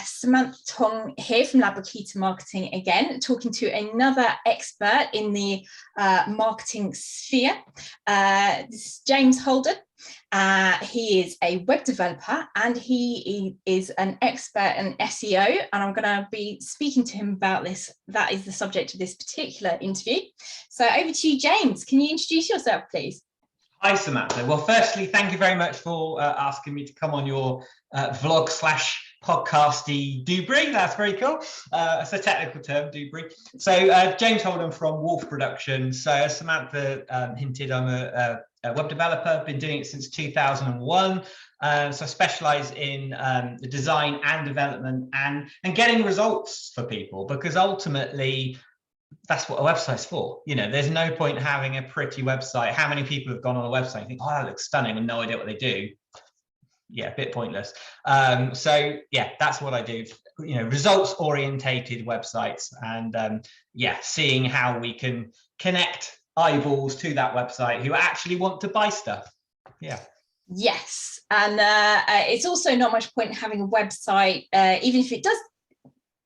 Samantha Tong here from Labrakita Marketing again, talking to another expert in the marketing sphere. This is James Holden. He is a web developer and he is an expert in SEO, and I'm going to be speaking to him about this. That is the subject of this particular interview. So over to you, James. Can you introduce yourself, please? Hi, Samantha. Well, firstly, thank you very much for asking me to come on your vlog / podcasty doobry. That's very cool. It's a technical term, doobry. So James Holden from Wolf Productions. So as Samantha hinted, I'm a web developer. I've been doing it since 2001. So I specialize in the design and development and getting results for people, because ultimately that's what a website's for. You know, there's no point having a pretty website. How many people have gone on a website and think, oh, that looks stunning, and no idea what they do? Yeah, a bit pointless. So yeah, that's what I do. You know, results orientated websites, and yeah, seeing how we can connect eyeballs to that website who actually want to buy stuff. Yeah. Yes, and it's also not much point in having a website, even if it does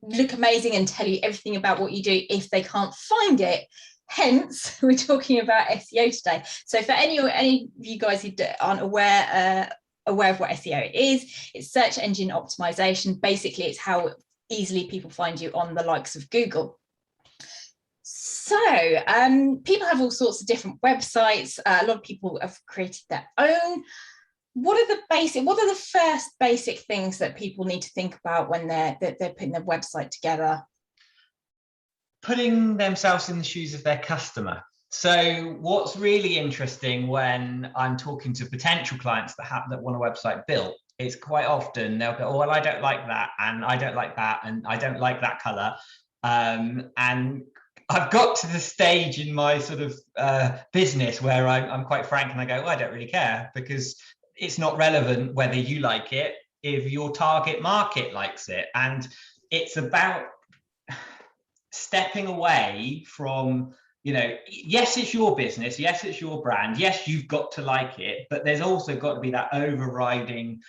look amazing and tell you everything about what you do, if they can't find it. Hence, we're talking about SEO today. So for any of you guys who aren't aware of what SEO is, it's search engine optimization. Basically, it's how easily people find you on the likes of Google. So people have all sorts of different websites. A lot of people have created their own. What are the first basic things that people need to think about when they're putting their website together? Putting themselves in the shoes of their customer. So what's really interesting when I'm talking to potential clients that want a website built is quite often they'll go, oh, well, I don't like that, and I don't like that, and I don't like that color. And I've got to the stage in my sort of business where I'm quite frank, and I go, well, I don't really care, because it's not relevant whether you like it if your target market likes it. And it's about stepping away from, you know, yes, it's your business, yes, it's your brand, yes, you've got to like it, but there's also got to be that overriding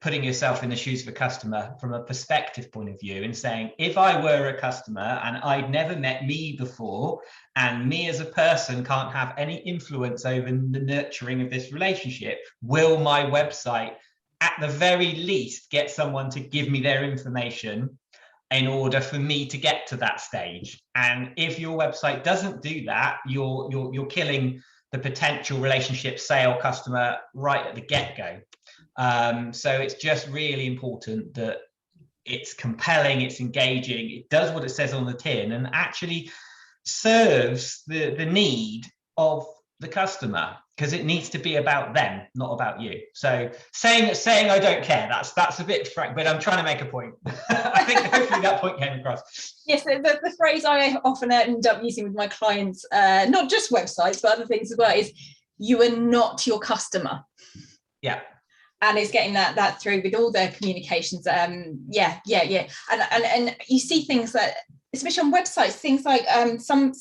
putting yourself in the shoes of a customer from a perspective point of view, and saying, if I were a customer and I'd never met me before, and me as a person can't have any influence over the nurturing of this relationship, will my website at the very least get someone to give me their information in order for me to get to that stage? And if your website doesn't do that, you're killing the potential relationship, sale, customer right at the get-go. So it's just really important that it's compelling, it's engaging, it does what it says on the tin, and actually serves the need of the customer, because it needs to be about them, not about you. So saying I don't care, that's a bit frank, but I'm trying to make a point. I think hopefully that point came across. Yes, the phrase I often end up using with my clients, not just websites but other things as well, is you are not your customer. Yeah. And it's getting that through with all their communications. Yeah. And you see things that, especially on websites, things like some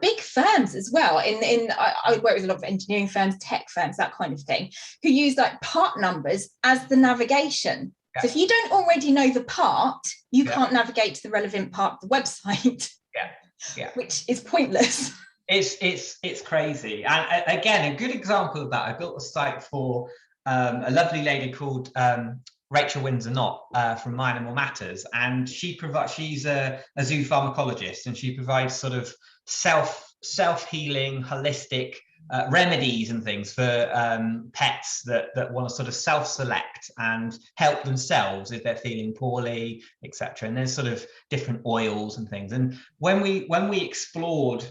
big firms as well. I work with a lot of engineering firms, tech firms, that kind of thing, who use like part numbers as the navigation. Yeah. So if you don't already know the part, you can't navigate to the relevant part of the website. Yeah. Which is pointless. It's crazy. And again, a good example of that, I built a site for a lovely lady called Rachel Windsor-Knott from My Animal Matters, and she's a zoo pharmacologist, and she provides sort of self-healing, holistic remedies and things for pets that want to sort of self-select and help themselves if they're feeling poorly, etc. And there's sort of different oils and things. And when we explored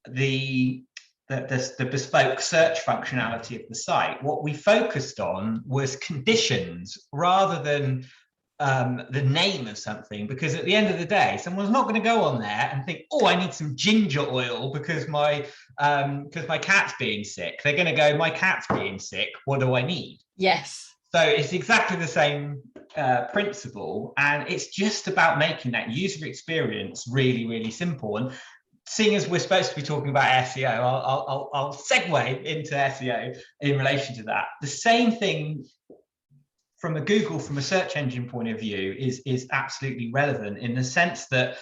the bespoke search functionality of the site, what we focused on was conditions rather than the name of something, because at the end of the day, someone's not going to go on there and think, oh, I need some ginger oil because my cat's being sick. They're going to go, my cat's being sick, what do I need? Yes. So it's exactly the same principle, and it's just about making that user experience really, really simple. And seeing as we're supposed to be talking about SEO, I'll segue into SEO in relation to that. The same thing from a search engine point of view is absolutely relevant, in the sense that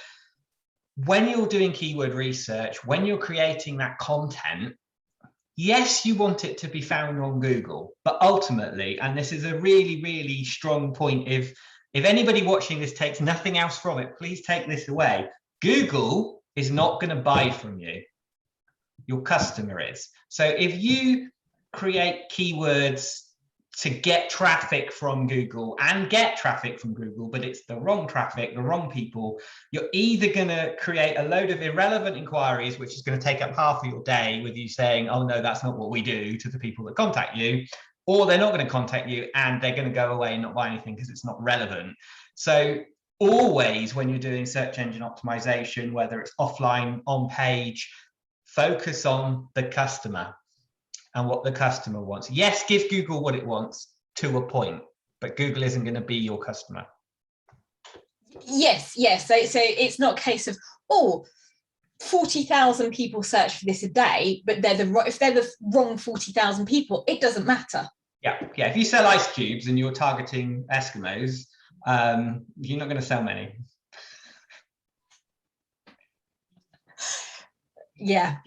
when you're doing keyword research, when you're creating that content, yes, you want it to be found on Google, but ultimately, and this is a really, really strong point, if anybody watching this takes nothing else from it, please take this away. Google is not going to buy from you. Your customer is. So if you create keywords to get traffic from Google and get traffic from Google, but it's the wrong traffic, the wrong people, you're either going to create a load of irrelevant inquiries, which is going to take up half of your day with you saying, oh no, that's not what we do, to the people that contact you, or they're not going to contact you and they're going to go away and not buy anything because it's not relevant. So always, when you're doing search engine optimization, whether it's offline, on page, focus on the customer and what the customer wants. Yes, give Google what it wants to a point, but Google isn't going to be your customer. Yes. So it's not a case of, oh, 40,000 people search for this a day, but if they're the wrong 40,000 people, it doesn't matter. Yeah. If you sell ice cubes and you're targeting Eskimos, you're not going to sell many. Yeah.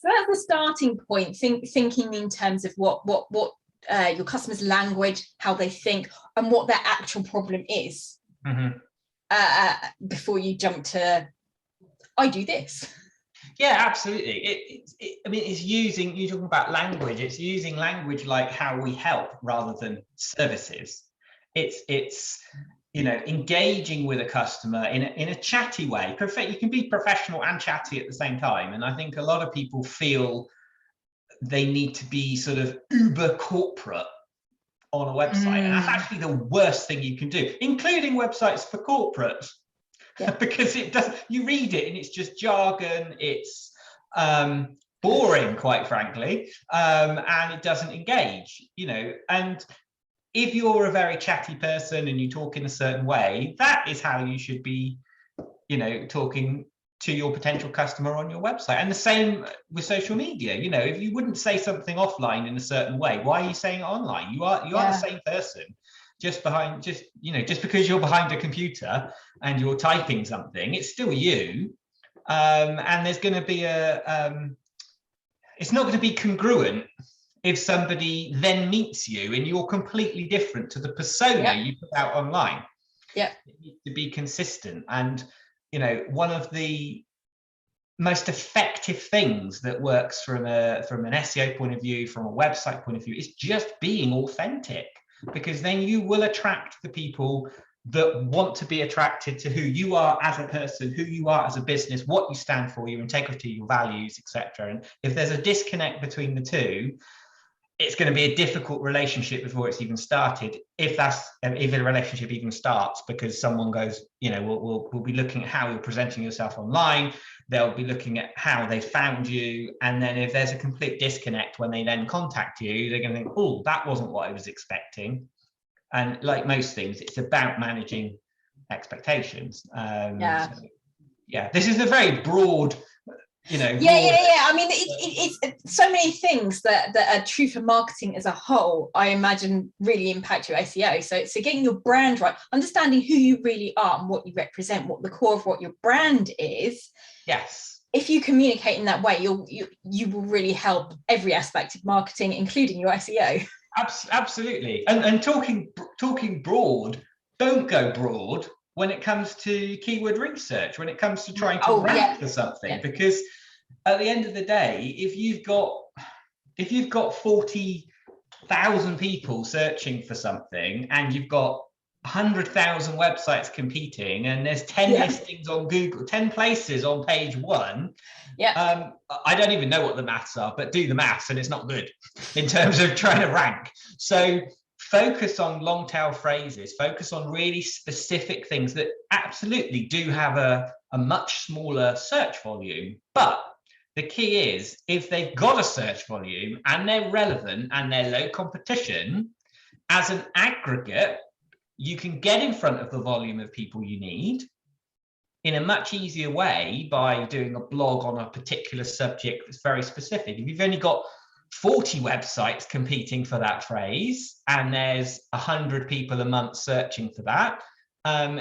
So that's the starting point. Thinking in terms of what your customers' language, how they think, and what their actual problem is. Mm-hmm. Before you jump to, I do this. Yeah, absolutely. I mean, it's using, you're talking about language, it's using language like how we help rather than services. It's you know, engaging with a customer in a chatty way. You can be professional and chatty at the same time. And I think a lot of people feel they need to be sort of uber corporate on a website. And that's actually the worst thing you can do, including websites for corporates. Yeah. Because it does, you read it and it's just jargon, it's boring, quite frankly, and it doesn't engage, you know. And if you're a very chatty person and you talk in a certain way, that is how you should be, you know, talking to your potential customer on your website. And the same with social media. You know, if you wouldn't say something offline in a certain way, why are you saying it online? You are the same person, just because you're behind a computer and you're typing something, it's still you. And there's going to be it's not going to be congruent if somebody then meets you and you're completely different to the persona you put out online. Yeah, it needs to be consistent. And you know, one of the most effective things that works from an SEO point of view, from a website point of view, is just being authentic, because then you will attract the people that want to be attracted to who you are as a person, who you are as a business, what you stand for, your integrity, your values, etc. And if there's a disconnect between the two, it's going to be a difficult relationship before it's even started, if a relationship even starts, because someone goes, you know, we'll be looking at how you're presenting yourself online, they'll be looking at how they found you, and then if there's a complete disconnect when they then contact you, they're going to think, oh, that wasn't what I was expecting. And like most things, it's about managing expectations. So, this is a very broad, you know. I mean, it's so many things that are true for marketing as a whole, I imagine, really impact your SEO. So getting your brand right, understanding who you really are and what you represent, what the core of what your brand is. Yes. If you communicate in that way, you will really help every aspect of marketing, including your SEO. Absolutely. And talking broad, don't go broad when it comes to keyword research, when it comes to trying to rank for something, because at the end of the day, if you've got 40,000 people searching for something and you've got 100,000 websites competing and there's 10 listings on Google, 10 places on page one, I don't even know what the maths are, but do the maths and it's not good in terms of trying to rank. So focus on long tail phrases, focus on really specific things that absolutely do have a much smaller search volume. But the key is, if they've got a search volume and they're relevant and they're low competition, as an aggregate, you can get in front of the volume of people you need in a much easier way by doing a blog on a particular subject that's very specific. If you've only got 40 websites competing for that phrase, and there's 100 people a month searching for that,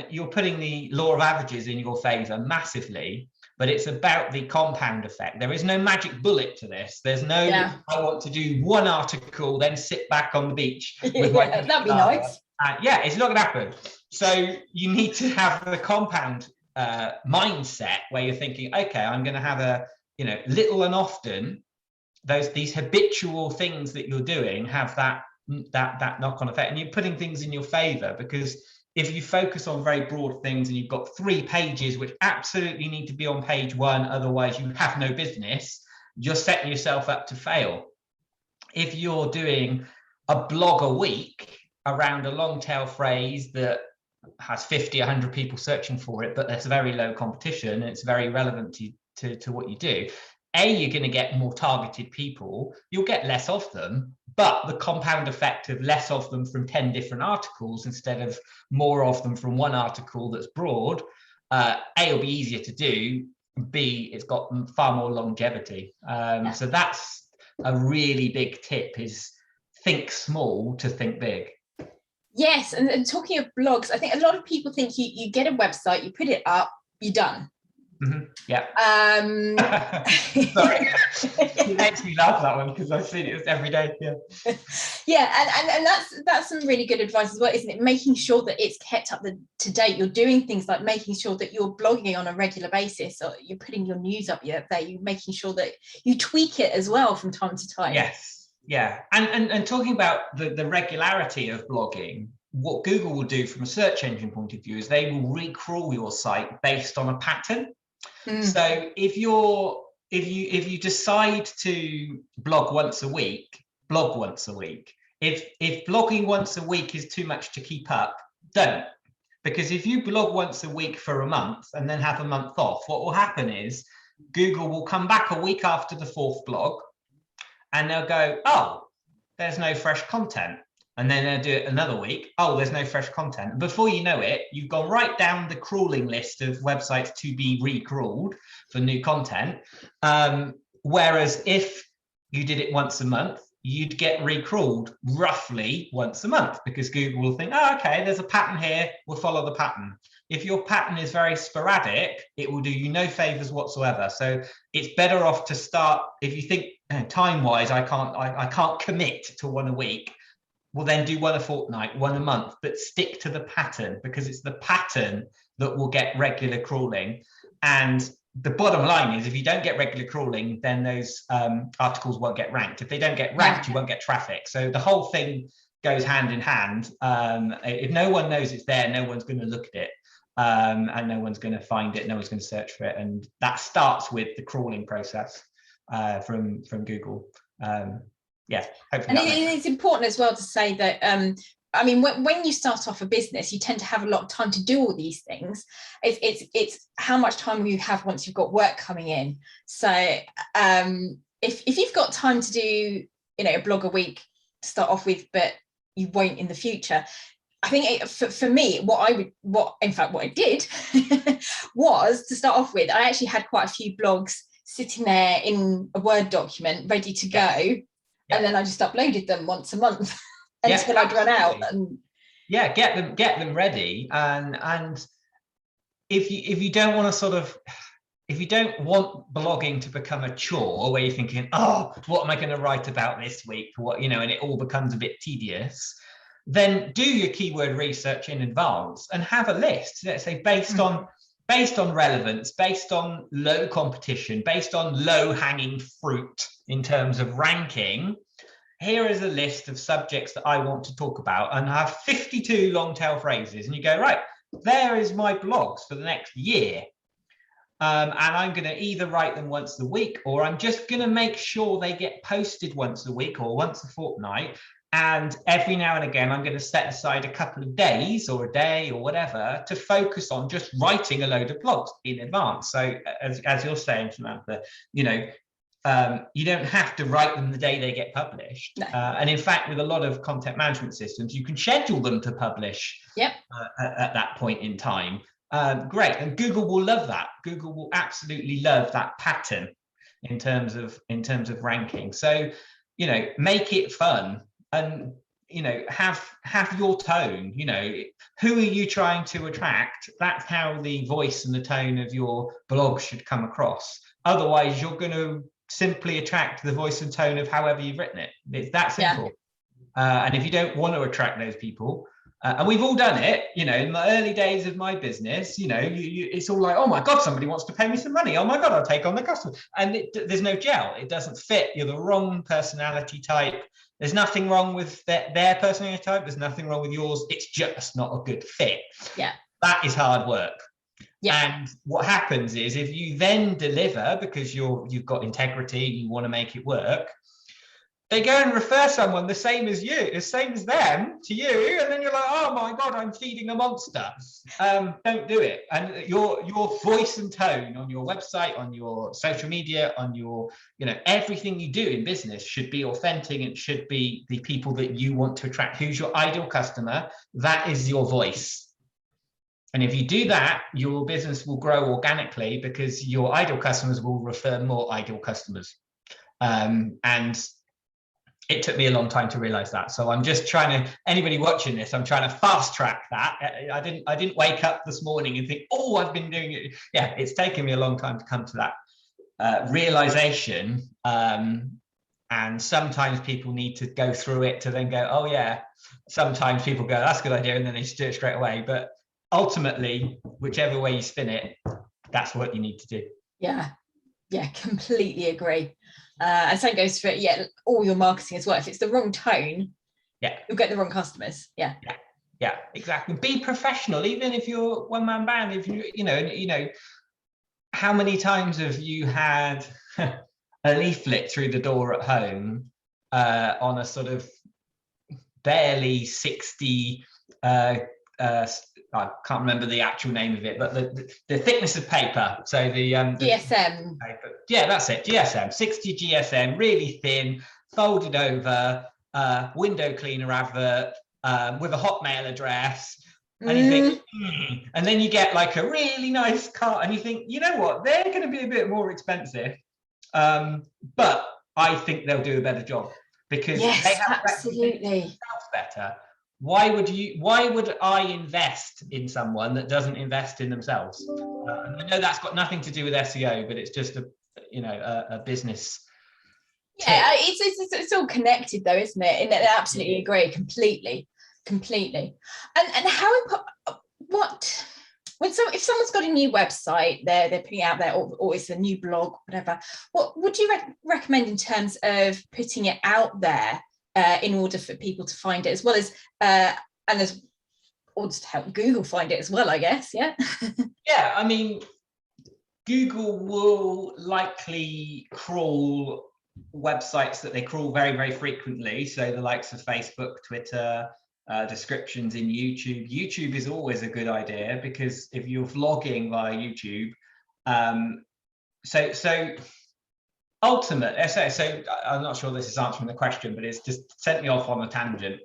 you're putting the law of averages in your favor massively. But it's about the compound effect. There is no magic bullet to this. There's no, I want to do one article, then sit back on the beach with my that'd be nice. Yeah, it's not going to happen. So you need to have the compound mindset where you're thinking, okay, I'm going to have a, little and often, these habitual things that you're doing have that knock-on effect, and you're putting things in your favor. Because if you focus on very broad things and you've got 3 pages which absolutely need to be on page 1, otherwise you have no business, you're setting yourself up to fail. If you're doing a blog a week around a long tail phrase that has 50, 100 people searching for it, but there's very low competition and it's very relevant to what you do, you're going to get more targeted people. You'll get less of them, but the compound effect of less of them from 10 different articles instead of more of them from one article that's broad, will be easier to do. B, it's got far more longevity. So that's a really big tip, is think small to think big. Yes, and talking of blogs, I think a lot of people think you get a website, you put it up, you're done. Mm-hmm. Yeah. Sorry, it makes me laugh, that one, because I've seen it every day. And that's some really good advice as well, isn't it? Making sure that it's kept up to date. You're doing things like making sure that you're blogging on a regular basis, or you're putting your news up there. You're making sure that you tweak it as well from time to time. Yes, yeah, and talking about the regularity of blogging, what Google will do from a search engine point of view is they will recrawl your site based on a pattern. So if you decide to blog once a week, blog once a week. If blogging once a week is too much to keep up, don't. Because if you blog once a week for a month and then have a month off, what will happen is Google will come back a week after the 4th blog and they'll go, oh, there's no fresh content. And then they'll do it another week. Oh, there's no fresh content. And before you know it, you've gone right down the crawling list of websites to be recrawled for new content. Whereas if you did it once a month, you'd get recrawled roughly once a month, because Google will think, oh, okay, there's a pattern here, we'll follow the pattern. If your pattern is very sporadic, it will do you no favors whatsoever. So it's better off to start, if you think time-wise, I can't commit to one a week, well, then do one a fortnight, one a month, but stick to the pattern, because it's the pattern that will get regular crawling. And the bottom line is, if you don't get regular crawling, then those articles won't get ranked. If they don't get ranked, you won't get traffic. So the whole thing goes hand in hand. If no one knows it's there, no one's going to look at it, and no one's going to find it. No one's going to search for it. And that starts with the crawling process from Google. Yeah, hopefully. And it's important as well to say that I mean, when you start off a business, you tend to have a lot of time to do all these things. It's how much time you have once you've got work coming in. So if you've got time to do a blog a week to start off with, but you won't in the future, I think for me, what I did was, to start off with, I actually had quite a few blogs sitting there in a Word document ready to go. And then I just uploaded them once a month until I'd run out. And get them ready. And if you don't want to if you don't want blogging to become a chore where you're thinking, oh, what am I going to write about this week? And it all becomes a bit tedious, then do your keyword research in advance and have a list, let's say, based on relevance, based on low competition, based on low hanging fruit in terms of ranking. Here is a list of subjects that I want to talk about, and I have 52 long tail phrases. And you go, right, there is my blogs for the next year. And I'm going to either write them once a week, or I'm just going to make sure they get posted once a week or once a fortnight. And every now and again, I'm going to set aside a couple of days or a day or whatever to focus on just writing a load of blogs in advance. So as you're saying, Samantha, you don't have to write them the day they get published. No. And in fact, with a lot of content management systems, you can schedule them to publish at that point in time. Great. And Google will love that. Google will absolutely love that pattern in terms of ranking. So you know, make it fun, and, you know, have your tone. You know, who are you trying to attract? That's how the voice and the tone of your blog should come across. Otherwise, you're going to simply attract the voice and tone of however you've written it. It's that simple. And if you don't want to attract those people, and we've all done it, you know, in the early days of my business, you know, it's all like, oh my God, somebody wants to pay me some money. Oh my God, I'll take on the customer. And there's no gel. It doesn't fit. You're the wrong personality type. There's nothing wrong with their personality type. There's nothing wrong with yours. It's just not a good fit. Yeah. That is hard work. Yeah. And what happens is, if you then deliver because you've got integrity, you want to make it work, they go and refer someone the same as you, the same as them to you, and then you're like, oh my God, I'm feeding a monster. Don't do it. And your voice and tone on your website, on your social media, on your, you know, everything you do in business should be authentic. It should be the people that you want to attract. Who's your ideal customer? That is your voice. And if you do that, your business will grow organically, because your ideal customers will refer more ideal customers. And it took me a long time to realize that. So I'm just trying to, anybody watching this, I'm trying to fast track that. I didn't wake up this morning and think, oh, I've been doing it. Yeah, it's taken me a long time to come to that realization. And sometimes people need to go through it to then go, oh yeah. Sometimes people go, that's a good idea, and then they just do it straight away. But ultimately, whichever way you spin it, that's what you need to do. Yeah, completely agree. And same goes for all your marketing as well. If it's the wrong tone, you'll get the wrong customers. Yeah, exactly. Be professional, even if you're one-man band. If you know, how many times have you had a leaflet through the door at home on a sort of barely 60 I can't remember the actual name of it, but the thickness of paper. So the GSM. Paper. Yeah, that's it. GSM, 60 GSM, really thin, folded over, window cleaner advert with a Hotmail address. And you think, and then you get like a really nice car, and you think, you know what, they're going to be a bit more expensive, but I think they'll do a better job, because they have absolutely better. Why would I invest in someone that doesn't invest in themselves? And I know that's got nothing to do with SEO, but it's just a business. Yeah, it's all connected though, isn't it? And I absolutely agree, completely. And how if someone's got a new website, they're putting out there, or it's a new blog, whatever, what would you recommend in terms of putting it out there in order for people to find it, as well as or to help Google find it as well, I guess? Yeah. Yeah, I mean, Google will likely crawl websites that they crawl very, very frequently. So the likes of Facebook, Twitter, descriptions in YouTube. YouTube is always a good idea, because if you're vlogging via YouTube, so ultimate, so I'm not sure this is answering the question, but it's just sent me off on a tangent.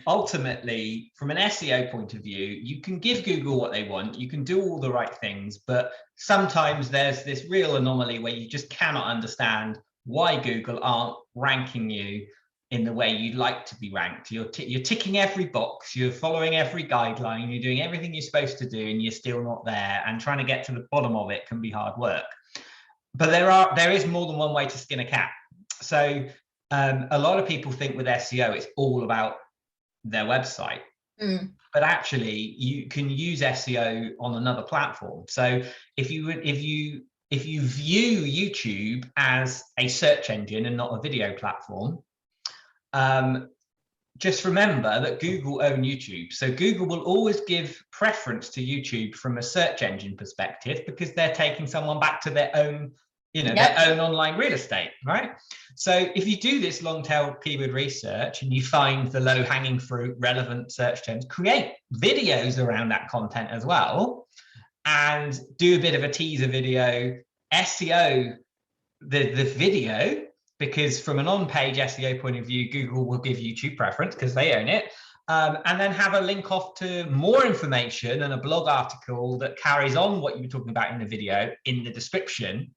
Ultimately, from an SEO point of view, you can give Google what they want, you can do all the right things, but sometimes there's this real anomaly where you just cannot understand why Google aren't ranking you in the way you'd like to be ranked. You're ticking every box, you're following every guideline, you're doing everything you're supposed to do, and you're still not there. And trying to get to the bottom of it can be hard work. But there is more than one way to skin a cat. So a lot of people think with SEO it's all about their website, but actually you can use SEO on another platform. So if you view YouTube as a search engine and not a video platform, just remember that Google own YouTube. So Google will always give preference to YouTube from a search engine perspective, because they're taking someone back to their own, their own online real estate, right? So if you do this long tail keyword research and you find the low hanging fruit, relevant search terms, create videos around that content as well, and do a bit of a teaser video, SEO the video, because from an on-page SEO point of view, Google will give YouTube preference because they own it. And then have a link off to more information and a blog article that carries on what you were talking about in the video in the description.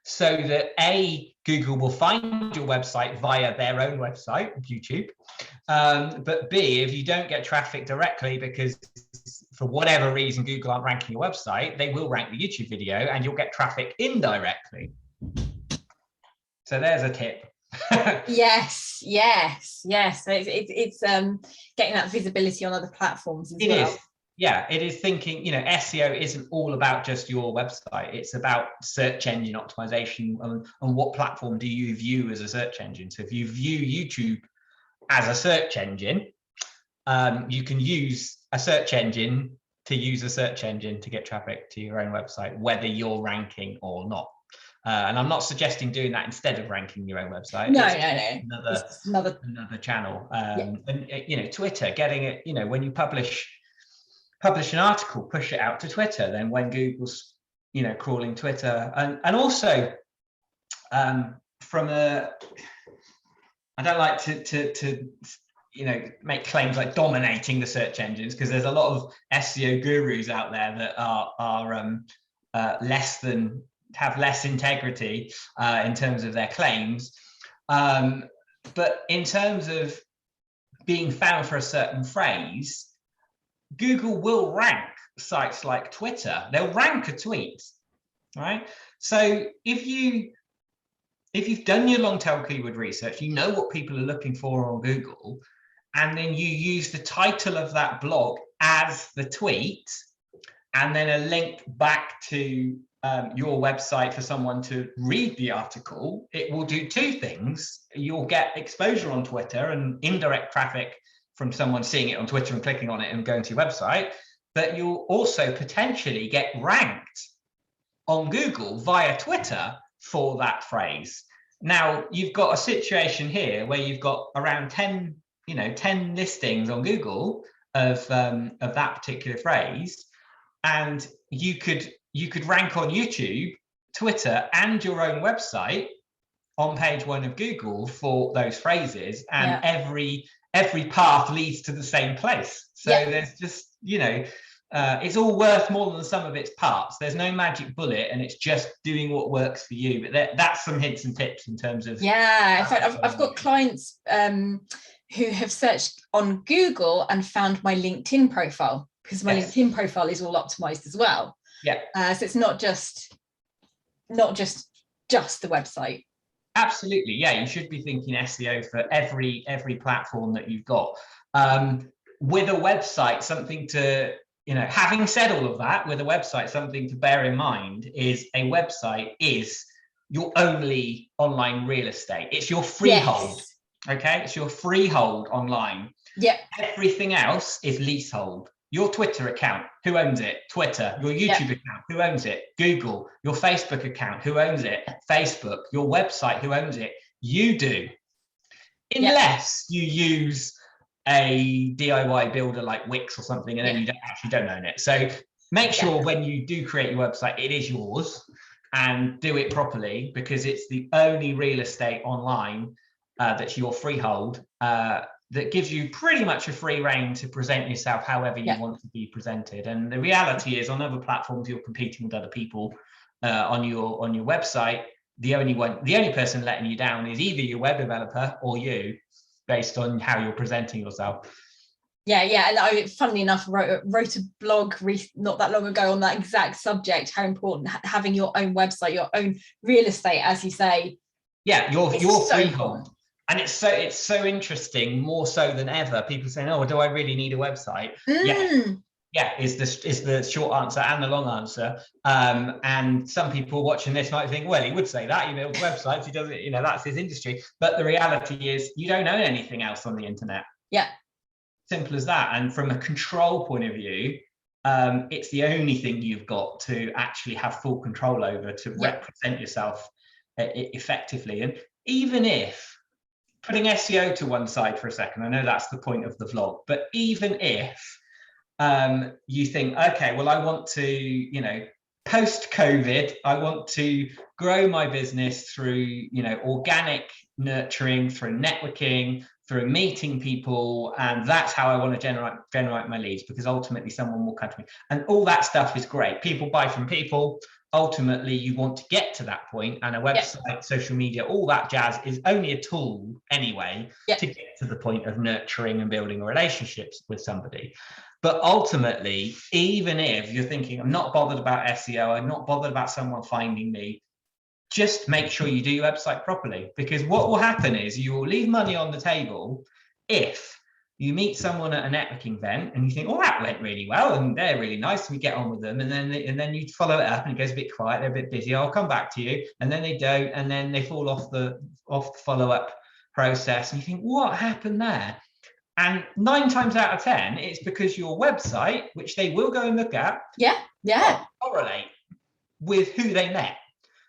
so that Google will find your website via their own website, YouTube. But B, if you don't get traffic directly because for whatever reason Google aren't ranking your website, they will rank the YouTube video and you'll get traffic indirectly. So there's a tip. Yes. So it's getting that visibility on other platforms as well. It is. Yeah, it is thinking, SEO isn't all about just your website. It's about search engine optimization and what platform do you view as a search engine. So if you view YouTube as a search engine, you can use a search engine to get traffic to your own website, whether you're ranking or not. And I'm not suggesting doing that instead of ranking your own website. No. Another channel. And Twitter, getting it, when you publish an article, push it out to Twitter. Then when Google's, crawling Twitter, and also from I don't like to make claims like dominating the search engines, because there's a lot of SEO gurus out there that are have less integrity in terms of their claims. But in terms of being found for a certain phrase, Google will rank sites like Twitter. They'll rank a tweet, right? So if you've done your long tail keyword research, you know what people are looking for on Google, and then you use the title of that blog as the tweet, and then a link back to your website for someone to read the article, it will do two things. You'll get exposure on Twitter and indirect traffic from someone seeing it on Twitter and clicking on it and going to your website, but you'll also potentially get ranked on Google via Twitter for that phrase. Now, you've got a situation here where you've got around 10 listings on Google of that particular phrase, and you could rank on YouTube, Twitter, and your own website on page 1 of Google for those phrases, and every path leads to the same place. So there's just, it's all worth more than the sum of its parts. There's no magic bullet, and it's just doing what works for you. But that's some hints and tips in terms of. Yeah, in fact, I've got clients who have searched on Google and found my LinkedIn profile, because my LinkedIn profile is all optimized as well. Yeah. So it's not just the website. Absolutely, yeah. You should be thinking SEO for every platform that you've got. With a website, something to, having said all of that, with a website, something to bear in mind is a website is your only online real estate. It's your freehold. Yes. Okay, it's your freehold online. Yeah. Everything else is leasehold. Your Twitter account, who owns it? Twitter. Your YouTube account, who owns it? Google. Your Facebook account, who owns it? Facebook. Your website, who owns it? You do. Unless you use a DIY builder like Wix or something, and then you don't own it. So make sure when you do create your website, it is yours, and do it properly, because it's the only real estate online that's your freehold, that gives you pretty much a free rein to present yourself however you want to be presented. And the reality is, on other platforms, you're competing with other people on your website. The only person letting you down is either your web developer or you, based on how you're presenting yourself. Yeah. And I, funnily enough, wrote a blog not that long ago on that exact subject, how important having your own website, your own real estate, as you say. Yeah, your freehold. And it's so interesting, more so than ever. People saying, "Oh, do I really need a website?" Yeah, is the short answer and the long answer. And some people watching this might think, "Well, he would say that. He builds websites. He does it. That's his industry." But the reality is, you don't own anything else on the internet. Yeah, simple as that. And from a control point of view, it's the only thing you've got to actually have full control over to represent yourself effectively. And even if, putting SEO to one side for a second, I know that's the point of the vlog, but even if you think, okay, well, I want to, post-COVID, I want to grow my business through, organic nurturing, through networking, through meeting people, and that's how I want to generate my leads, because ultimately someone will come to me, and all that stuff is great. People buy from people. Ultimately, you want to get to that point, and a website, social media, all that jazz is only a tool anyway to get to the point of nurturing and building relationships with somebody. But ultimately, even if you're thinking, I'm not bothered about SEO, I'm not bothered about someone finding me, just make sure you do your website properly, because what will happen is you will leave money on the table if you meet someone at a networking event and you think, oh, that went really well and they're really nice, and we get on with them, and then you follow it up and it goes a bit quiet, they're a bit busy, I'll come back to you, and then they don't, and then they fall off the follow-up process, and you think, what happened there? And 9 times out of 10, it's because your website, which they will go and look at, correlate with who they met.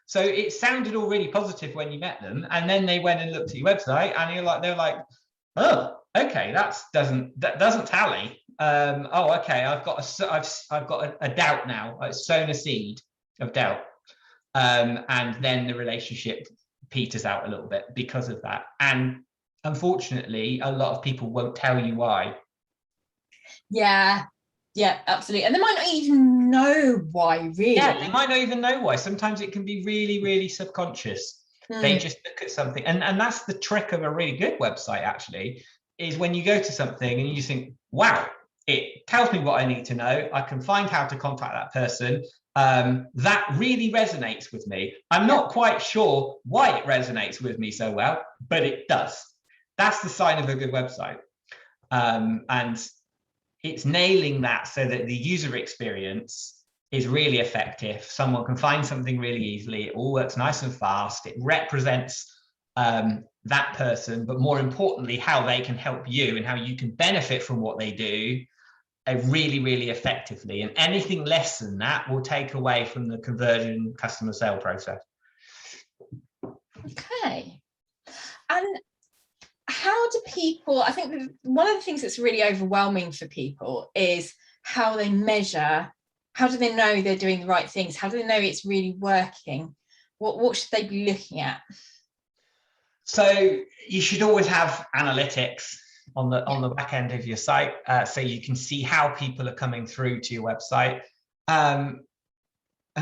So it sounded all really positive when you met them, and then they went and looked at your website, and they're like, oh, okay, that doesn't tally. Oh, okay, I've got a doubt now. I've sown a seed of doubt, and then the relationship peters out a little bit because of that. And unfortunately, a lot of people won't tell you why. Yeah, absolutely. And they might not even know why, really. Yeah, they might not even know why. Sometimes it can be really, really subconscious. They just look at something. And that's the trick of a really good website, actually, is when you go to something and you think, wow, it tells me what I need to know. I can find how to contact that person. That really resonates with me. I'm not quite sure why it resonates with me so well, but it does. That's the sign of a good website. And it's nailing that so that the user experience is really effective. Someone can find something really easily. It all works nice and fast. It represents that person, but more importantly, how they can help you and how you can benefit from what they do really, really effectively. And anything less than that will take away from the conversion customer sale process. Okay. And how do people, I think one of the things that's really overwhelming for people is how they measure. How do they know they're doing the right things? How do they know it's really working? What should they be looking at? So you should always have analytics on the back end of your site, so you can see how people are coming through to your website. And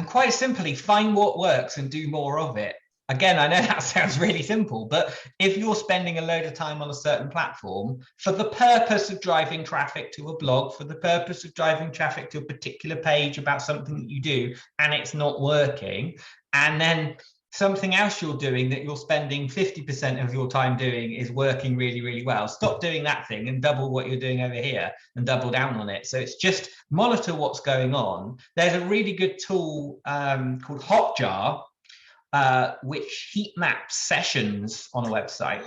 quite simply, find what works and do more of it. Again, I know that sounds really simple, but if you're spending a load of time on a certain platform for the purpose of driving traffic to a blog, for the purpose of driving traffic to a particular page about something that you do, and it's not working, and then something else you're doing that you're spending 50% of your time doing is working really, really well, stop doing that thing and double what you're doing over here and double down on it. So it's just monitor what's going on. There's a really good tool called Hotjar, which heat maps sessions on a website.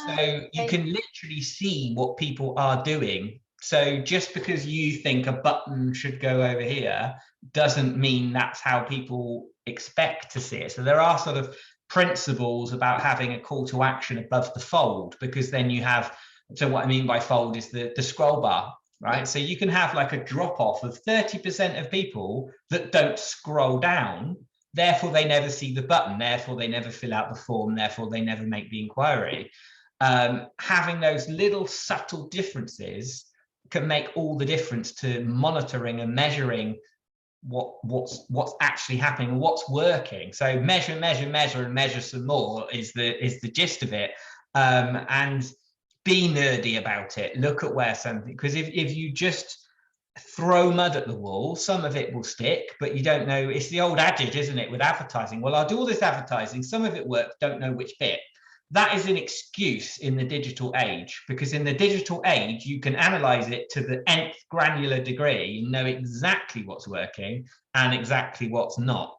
So you can literally see what people are doing. So just because you think a button should go over here doesn't mean that's how people expect to see it. So there are sort of principles about having a call to action above the fold, because then you have, so what I mean by fold is the scroll bar, right? So you can have like a drop off of 30% of people that don't scroll down. Therefore, they never see the button. Therefore, they never fill out the form. Therefore, they never make the inquiry. Having those little subtle differences can make all the difference to monitoring and measuring what's actually happening and what's working. So measure, and measure some more is the gist of it. And be nerdy about it. Look at where something, because if you just throw mud at the wall, some of it will stick, but you don't know. It's the old adage, isn't it, with advertising? Well, I'll do all this advertising, some of it works, don't know which bit. That is an excuse in the digital age, because in the digital age, you can analyze it to the nth granular degree and know exactly what's working and exactly what's not.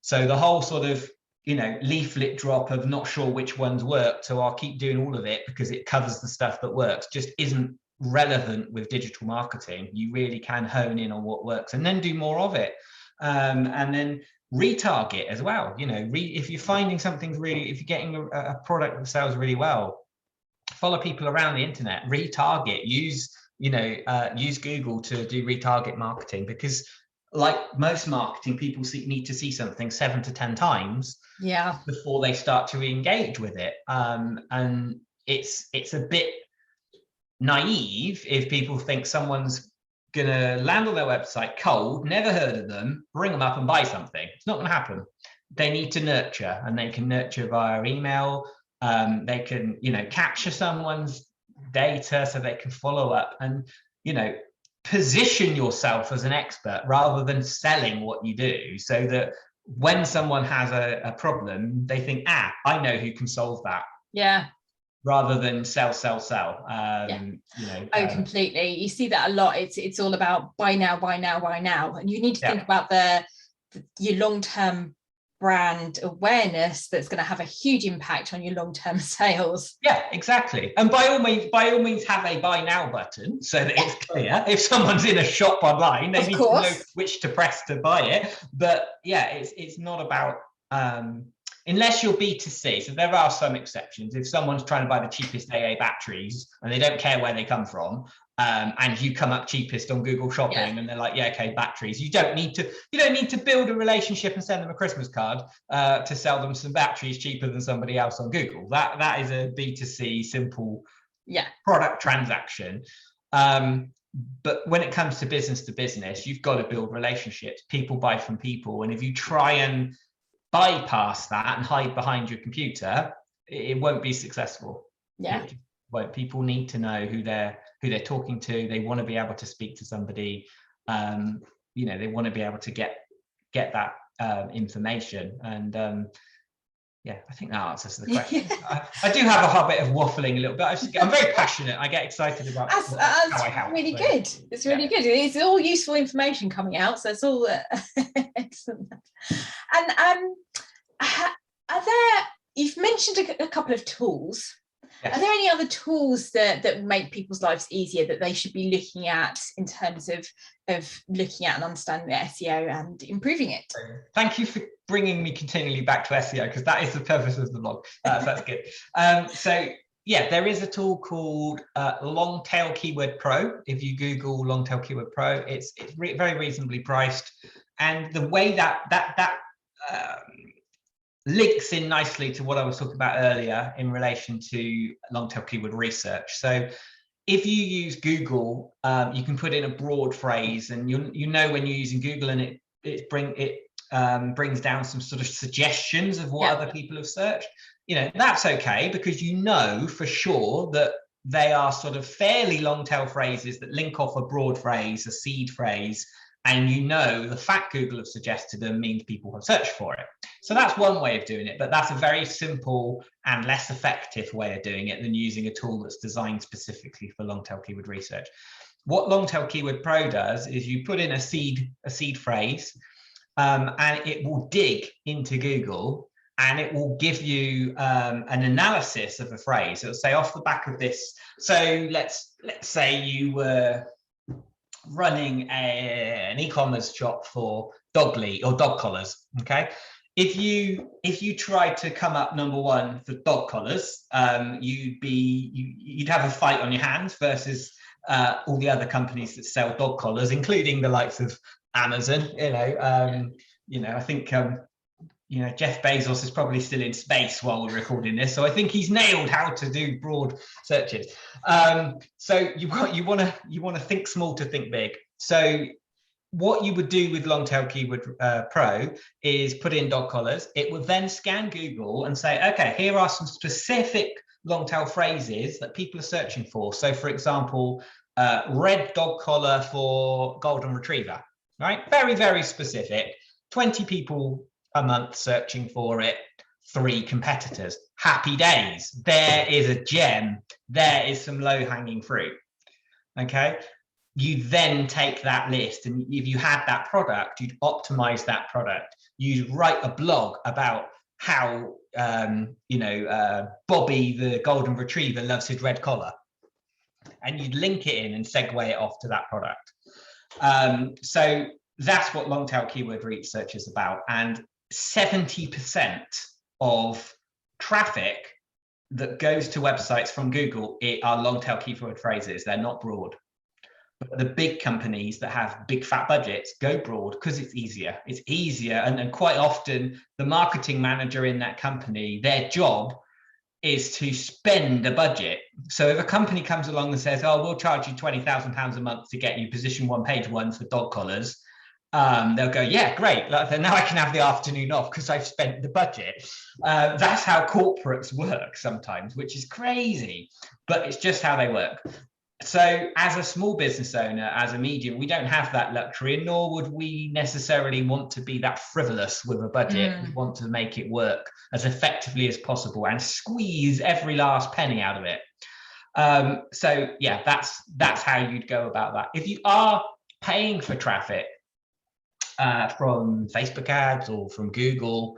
So the whole sort of, leaflet drop of not sure which ones work, so I'll keep doing all of it because it covers the stuff that works, just isn't relevant with digital marketing. You really can hone in on what works and then do more of it. And then retarget as well. If you're finding something's really, if you're getting a product that sells really well, follow people around the internet, retarget, use Google to do retarget marketing, because like most marketing, people need to see something 7 to 10 times before they start to engage with it. And it's a bit naive if people think someone's going to land on their website cold, never heard of them, ring them up and buy something. It's not going to happen. They need to nurture, and they can nurture via email. They can, capture someone's data so they can follow up and, position yourself as an expert rather than selling what you do, so that when someone has a problem, they think, I know who can solve that. Yeah. Rather than sell. Completely. You see that a lot. It's all about buy now, and you need to think about your long-term brand awareness that's going to have a huge impact on your long-term sales. Yeah, exactly. And by all means have a buy now button so that it's clear. If someone's in a shop online, they need to know which to press to buy it. But yeah, it's not about unless you're B2C. So there are some exceptions. If someone's trying to buy the cheapest AA batteries and they don't care where they come from, and you come up cheapest on Google Shopping, and they're like, okay, batteries. You don't need to build a relationship and send them a Christmas card to sell them some batteries cheaper than somebody else on Google. That is a B2C simple product transaction. But when it comes to business, you've got to build relationships. People buy from people, and if you try and bypass that and hide behind your computer, it won't be successful. People need to know who they're talking to. They want to be able to speak to somebody. They want to be able to get that information. And I think that answers the question. I do have a habit of waffling a little bit. I'm very passionate. I get excited about how I help. Really good. It's really good. It's all useful information coming out. So it's all excellent. And are there? You've mentioned a couple of tools. Yes. Are there any other tools that make people's lives easier that they should be looking at in terms of looking at and understanding the SEO and improving it? Thank you for bringing me continually back to SEO, because that is the purpose of the blog. So that's good. There is a tool called Longtail Keyword Pro. If you Google Longtail Keyword Pro, it's very reasonably priced, and the way that links in nicely to what I was talking about earlier in relation to long-tail keyword research. So if you use Google, you can put in a broad phrase, and you know when you're using Google, and it brings down some sort of suggestions of what other people have searched. That's okay, because for sure that they are sort of fairly long tail phrases that link off a broad phrase, a seed phrase, and the fact Google have suggested them means people have searched for it. So that's one way of doing it, but that's a very simple and less effective way of doing it than using a tool that's designed specifically for long tail keyword research. What Longtail Keyword Pro does is you put in a seed phrase, and it will dig into Google, and it will give you an analysis of a phrase. It'll say, off the back of this. So let's say you were running an e-commerce shop for dog collars. Okay, if you tried to come up number one for dog collars, you'd have a fight on your hands versus all the other companies that sell dog collars, including the likes of Amazon. I think Jeff Bezos is probably still in space while we're recording this, so I think he's nailed how to do broad searches. So you want to think small to think big. So what you would do with Longtail Keyword Pro is put in dog collars. It would then scan Google and say, okay, here are some specific long tail phrases that people are searching for. So for example, red dog collar for golden retriever, right? Very, very specific. 20 people a month searching for it, 3 competitors. Happy days. There is a gem. There is some low-hanging fruit. Okay. You then take that list, and if you had that product, you'd optimize that product. You'd write a blog about how Bobby the golden retriever loves his red collar, and you'd link it in and segue it off to that product. So that's what long-tail keyword research is about. And 70% of traffic that goes to websites from Google are long-tail keyword phrases. They're not broad. But the big companies that have big fat budgets go broad because it's easier. It's easier, and quite often the marketing manager in that company, their job is to spend a budget. So if a company comes along and says, oh, we'll charge you £20,000 a month to get you position 1, page 1 for dog collars, they'll go, yeah, great. Like, now I can have the afternoon off because I've spent the budget. That's how corporates work sometimes, which is crazy, but it's just how they work. So as a small business owner, as a medium, we don't have that luxury, and nor would we necessarily want to be that frivolous with a budget. We want to make it work as effectively as possible and squeeze every last penny out of it. So yeah, that's how you'd go about that. If you are paying for traffic from Facebook ads or from Google,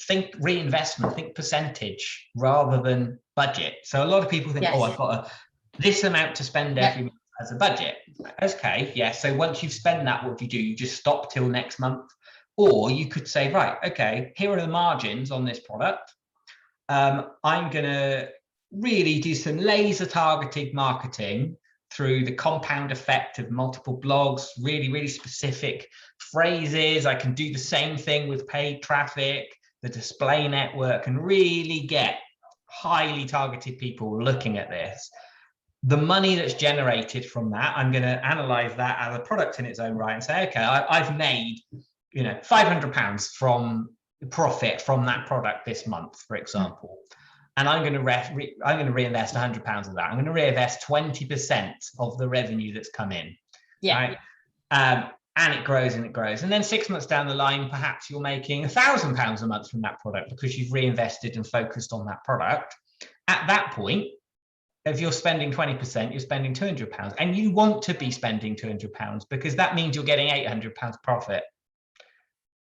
think reinvestment, think percentage rather than budget. So a lot of people think, oh, I've got this amount to spend every month as a budget. Okay, yeah. So once you've spent that, what do? You just stop till next month. Or you could say, right, okay, here are the margins on this product. I'm going to really do some laser targeted marketing through the compound effect of multiple blogs, really, really specific phrases. I can do the same thing with paid traffic, the display network, and really get highly targeted people looking at this. The money that's generated from that, I'm going to analyze that as a product in its own right and say, okay, I've made, £500 from profit from that product this month, for example. And I'm going to reinvest £100 of that. I'm going to reinvest 20% of the revenue that's come in. Yeah. Right? And it grows and it grows. And then 6 months down the line, perhaps you're making £1,000 a month from that product because you've reinvested and focused on that product. At that point, if you're spending 20%, you're spending £200, and you want to be spending £200 because that means you're getting £800 profit,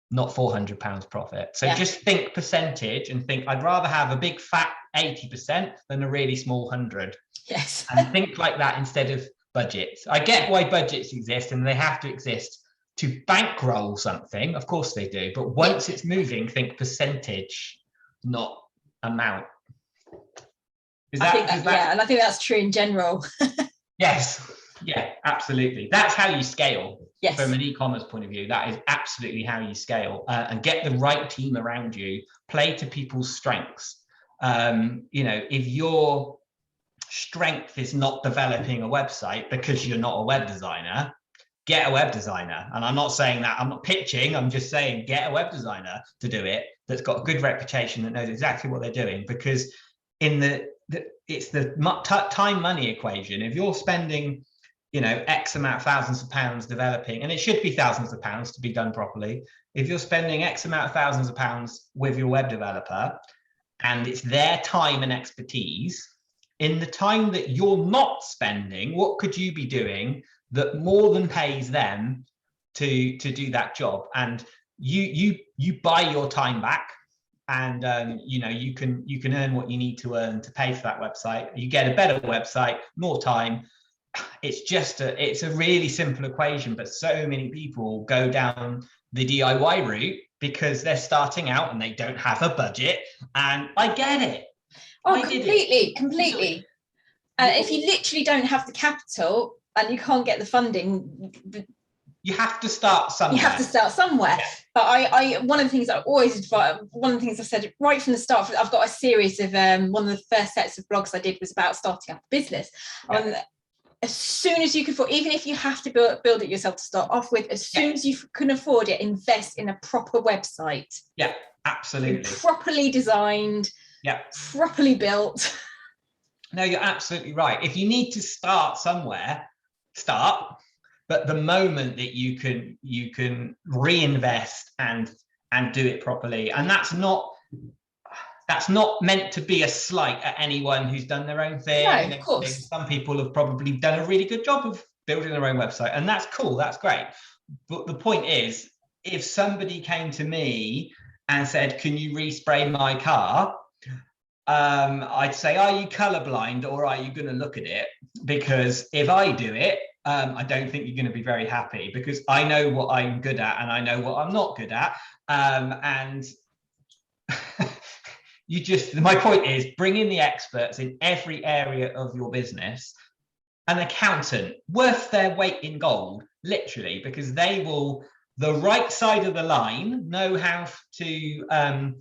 not £400 profit. So just think percentage and think, I'd rather have a big fat 80% than a really small 100. Yes. And think like that instead of budgets. I get why budgets exist, and they have to exist to bankroll something. Of course they do. But once it's moving, think percentage, not amount. And I think that's true in general. Yes, yeah, absolutely. That's how you scale. Yes. From an e-commerce point of view, that is absolutely how you scale, and get the right team around you. Play to people's strengths. If your strength is not developing a website because you're not a web designer, get a web designer. And I'm not saying that, I'm not pitching, I'm just saying get a web designer to do it that's got a good reputation, that knows exactly what they're doing, because it's the time money equation. If you're spending X amount, thousands of pounds developing, and it should be thousands of pounds to be done properly, if you're spending X amount of thousands of pounds with your web developer and it's their time and expertise, in the time that you're not spending, what could you be doing that more than pays them to do that job? And you buy your time back. And you can earn what you need to earn to pay for that website. You get a better website, more time. It's a really simple equation, but so many people go down the DIY route because they're starting out and they don't have a budget. And I get it. Oh, completely. If you literally don't have the capital and you can't get the funding, you have to start somewhere. Yeah. But one of the things I always advise, one of the things I said right from the start, I've got a series of one of the first sets of blogs I did was about starting up a business. Yeah. As soon as you can afford, even if you have to build it yourself to start off with, as soon as you can afford it, invest in a proper website. Yeah, absolutely. Properly designed. Yeah. Properly built. No, you're absolutely right. If you need to start somewhere, start. But the moment that you can reinvest and do it properly, and that's not meant to be a slight at anyone who's done their own thing. No, of course. Some people have probably done a really good job of building their own website, and that's cool, that's great. But the point is, if somebody came to me and said, can you respray my car? I'd say, are you colorblind or are you going to look at it? Because if I do it, I don't think you're going to be very happy, because I know what I'm good at and I know what I'm not good at. And my point is, bring in the experts in every area of your business. An accountant, worth their weight in gold, literally, because they will, the right side of the line, know how to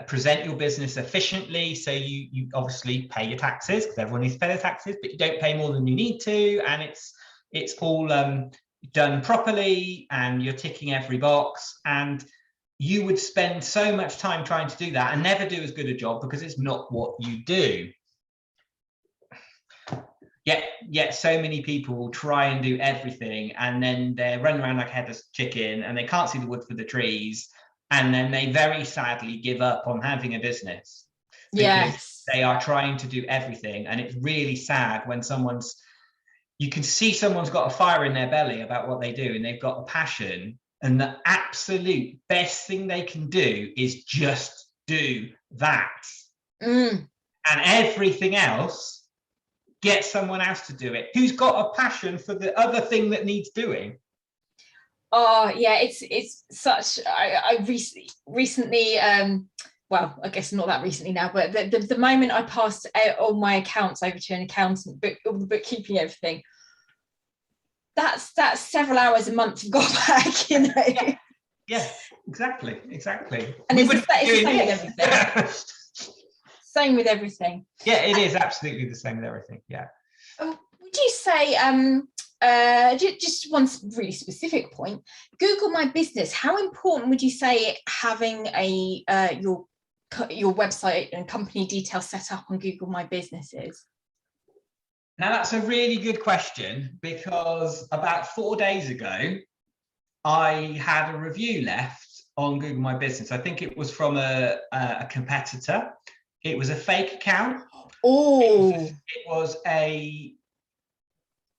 present your business efficiently. So you obviously pay your taxes, because everyone needs to pay their taxes, but you don't pay more than you need to, and it's all done properly, and you're ticking every box. And you would spend so much time trying to do that and never do as good a job, because it's not what you do. Yet so many people will try and do everything, and then they're running around like a headless chicken, and they can't see the wood for the trees, and then they very sadly give up on having a business. Yes, they are trying to do everything, and it's really sad when you can see someone's got a fire in their belly about what they do, and they've got a passion, and the absolute best thing they can do is just do that. And everything else, get someone else to do it who's got a passion for the other thing that needs doing. Oh yeah, it's such. I recently, well, I guess not that recently now, but the moment I passed all my accounts over to an accountant, all the bookkeeping, everything, that's several hours a month you've got back, you know. Yeah, exactly. And it's the same with everything. Same with everything. Yeah, it is absolutely the same with everything. Yeah. Would you say, just one really specific point, Google My Business, how important would you say having your website and company details set up on Google My Business is? Now, that's a really good question, because about 4 days ago, I had a review left on Google My Business. I think it was from a competitor. It was a fake account. Oh, it was a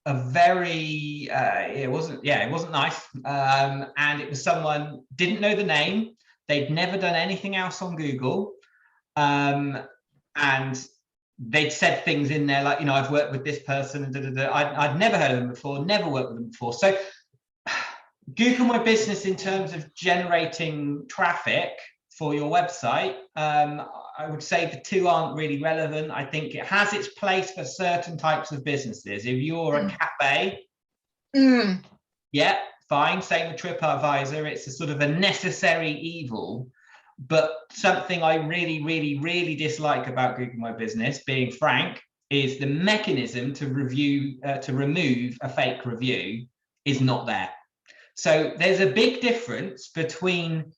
very it wasn't nice, and it was someone, didn't know the name, they'd never done anything else on Google, and they'd said things in there like, I've worked with this person, and I'd never heard of them before, never worked with them before. So Google My Business, in terms of generating traffic for your website, I would say the two aren't really relevant. I think it has its place for certain types of businesses. If you're a cafe, yeah, fine. Same with TripAdvisor. It's a sort of a necessary evil. But something I really, really, really dislike about Google My Business, being frank, is the mechanism to remove a fake review is not there. So there's a big difference between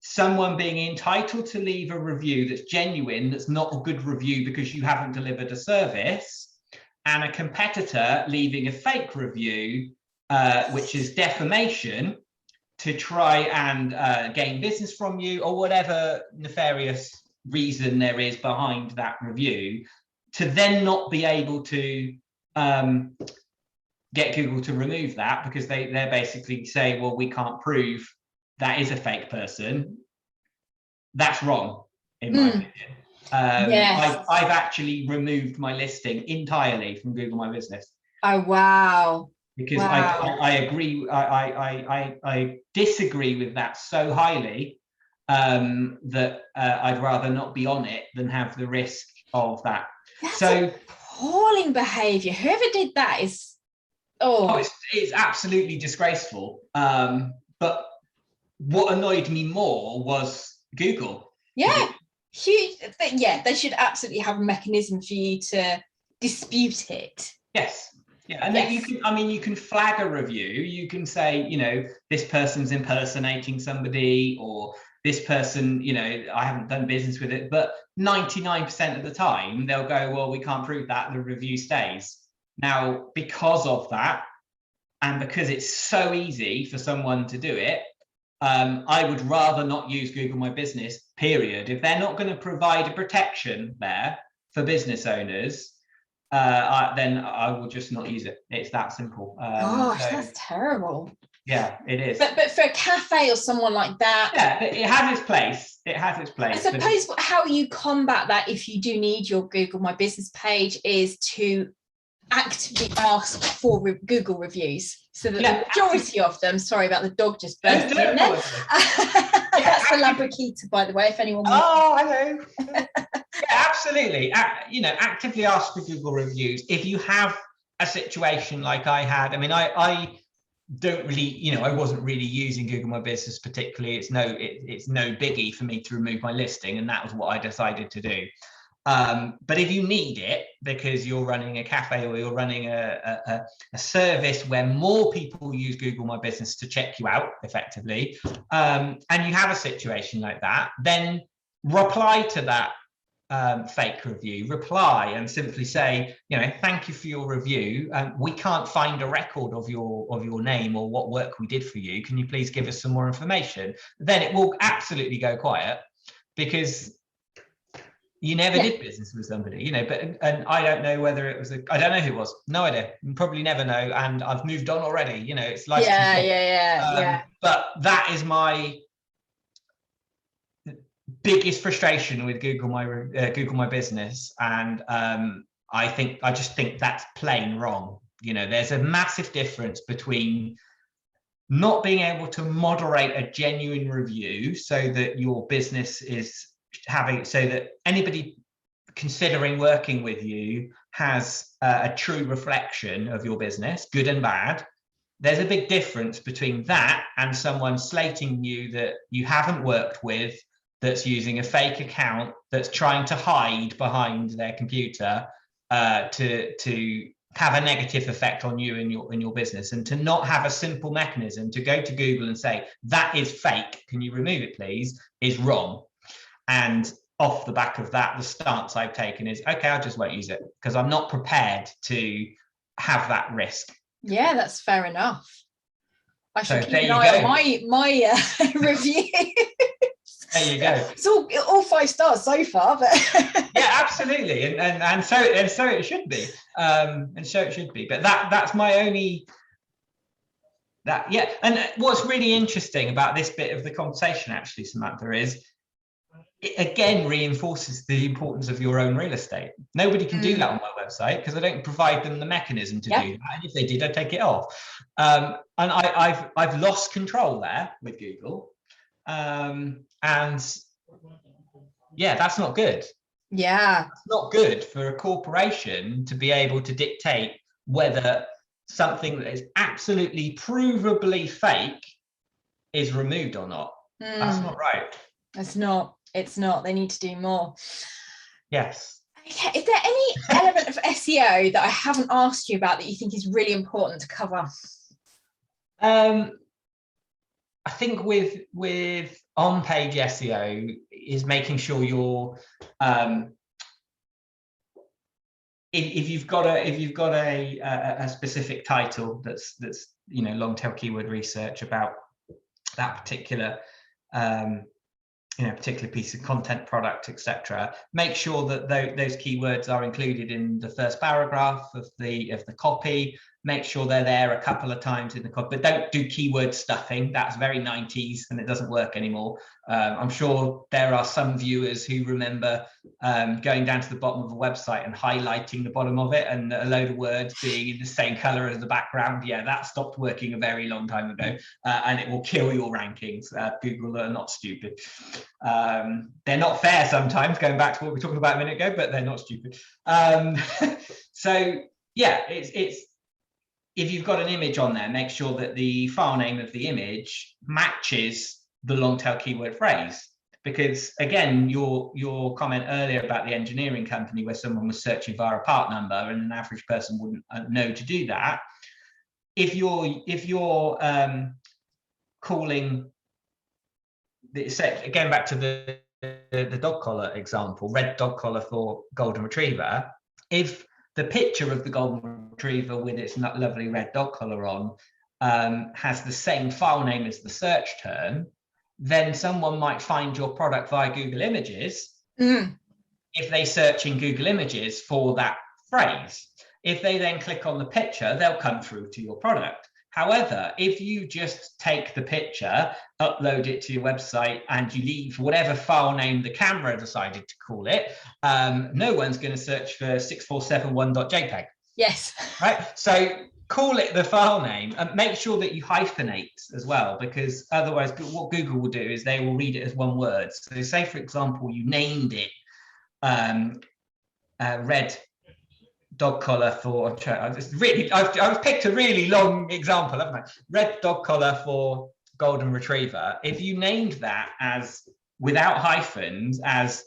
someone being entitled to leave a review that's genuine, that's not a good review because you haven't delivered a service, and a competitor leaving a fake review, which is defamation, to try and gain business from you, or whatever nefarious reason there is behind that review, to then not be able to get Google to remove that, because they're basically saying, well, we can't prove that is a fake person. That's wrong, in my opinion. Yes. I've actually removed my listing entirely from Google My Business. Oh wow! Because wow. I agree. I disagree with that so highly that I'd rather not be on it than have the risk of that. That's appalling behaviour. Whoever did that is it's absolutely disgraceful. But what annoyed me more was Google. Yeah, huge. Yeah, they should absolutely have a mechanism for you to dispute it. Yes. Yeah, and then you can flag a review. You can say, this person's impersonating somebody, or this person, I haven't done business with it. But 99% of the time, they'll go, well, we can't prove that. The review stays. Now, because of that, and because it's so easy for someone to do it, I would rather not use Google My Business, period. If they're not going to provide a protection there for business owners, then I will just not use it. It's that simple. Gosh, that's terrible. Yeah, it is. But for a cafe or someone like that, yeah, it has its place. It has its place. I suppose how you combat that, if you do need your Google My Business page, is to actively ask for Google reviews, so that the majority of them, sorry about the dog just burst in there. That's the Labrador, by the way, if anyone wants. Oh, hello. Yeah, absolutely. Actively ask for Google reviews. If you have a situation like I had, I mean, I don't really, you know, I wasn't really using Google My Business particularly. It's no biggie for me to remove my listing, and that was what I decided to do. But if you need it because you're running a cafe or you're running a service where more people use Google My Business to check you out effectively, and you have a situation like that, then reply to that fake review, reply and simply say, you know, thank you for your review. We can't find a record of your name or what work we did for you. Can you please give us some more information? Then it will absolutely go quiet, because you never did business with somebody, you know. And I don't know whether it was I don't know who it was. No idea. Probably never know. And I've moved on already. You know, it's life. Yeah. But that is my biggest frustration with Google My Business, and I just think that's plain wrong. You know, there's a massive difference between not being able to moderate a genuine review so that your business is so that anybody considering working with you has a true reflection of your business, good and bad. There's a big difference between that and someone slating you that you haven't worked with, that's using a fake account, that's trying to hide behind their computer to have a negative effect on you and your business, and to not have a simple mechanism to go to Google and say, that is fake, can you remove it please, is wrong. And off the back of that, the stance I've taken is, okay, I just won't use it, because I'm not prepared to have that risk. Yeah, that's fair enough. I should keep an eye on my review. There you go. It's all 5 stars so far, but yeah, absolutely, and so it should be, and so it should be. But that's my only. And what's really interesting about this bit of the conversation, actually, Samantha, is it again reinforces the importance of your own real estate. Nobody can do that on my website because I don't provide them the mechanism to do that. And if they did, I'd take it off. And I've lost control there with Google. And yeah, that's not good. Yeah, it's not good for a corporation to be able to dictate whether something that is absolutely provably fake is removed or not. That's not right. It's not. They need to do more. Yes. Okay. Is there any element of SEO that I haven't asked you about that you think is really important to cover? I think with on-page SEO is making sure you're if you've got a specific title that's you know, long tail keyword research about that particular particular piece of content, product, etc. Make sure that those keywords are included in the first paragraph of the copy. Make sure they're there a couple of times in the copy, but don't do keyword stuffing. That's very 90s and it doesn't work anymore. I'm sure there are some viewers who remember going down to the bottom of a website and highlighting the bottom of it and a load of words being in the same color as the background. Yeah, that stopped working a very long time ago, and it will kill your rankings. Google are not stupid. They're not fair sometimes, going back to what we were talking about a minute ago, but they're not stupid. So yeah, it's if you've got an image on there, make sure that the file name of the image matches the long tail keyword phrase. Because again, your comment earlier about the engineering company where someone was searching via a part number and an average person wouldn't know to do that. If you're calling, again back to the dog collar example, red dog collar for golden retriever, if the picture of the golden retriever with its lovely red dog collar on has the same file name as the search term, then someone might find your product via Google Images if they search in Google Images for that phrase. If they then click on the picture, they'll come through to your product. However, if you just take the picture, upload it to your website, and you leave whatever file name the camera decided to call it, no one's going to search for 6471.jpg. Yes. Right. So call it the file name and make sure that you hyphenate as well, because otherwise what Google will do is they will read it as one word. So say, for example, you named it red dog collar for, I've picked a really long example, haven't I? Red dog collar for golden retriever. If you named that as, without hyphens, as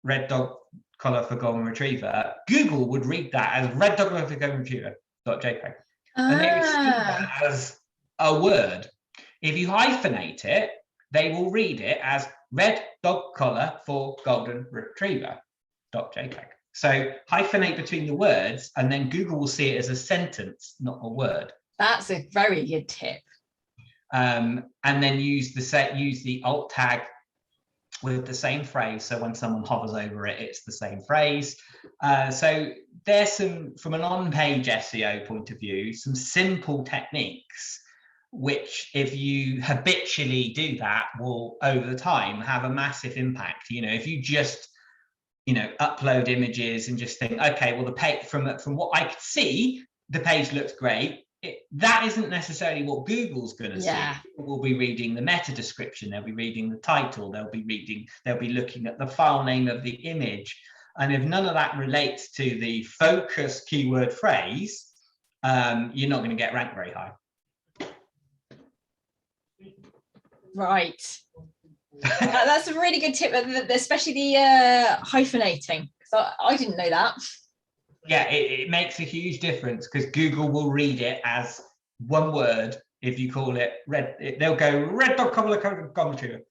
red dog collar for golden retriever, Google would read that as red dog collar for golden retriever.jpg. And they would see that as a word. If you hyphenate it, they will read it as red dog collar for golden retriever.jpg. So hyphenate between the words, and then Google will see it as a sentence, not a word. That's a very good tip. And then use the alt tag with the same phrase. So when someone hovers over it, it's the same phrase. So there's some, from an on-page SEO point of view, some simple techniques which, if you habitually do that, will over the time have a massive impact. If you just upload images and just think, okay, well, the page, from what I could see, the page looks great. That isn't necessarily what Google's going to see. People will be reading the meta description, they'll be reading the title, they'll be looking at the file name of the image. And if none of that relates to the focus keyword phrase, you're not going to get ranked very high. Right. That's a really good tip, especially the hyphenating. So I didn't know that. Yeah, it makes a huge difference because Google will read it as one word. If you call it red, they'll go red dog collar retriever,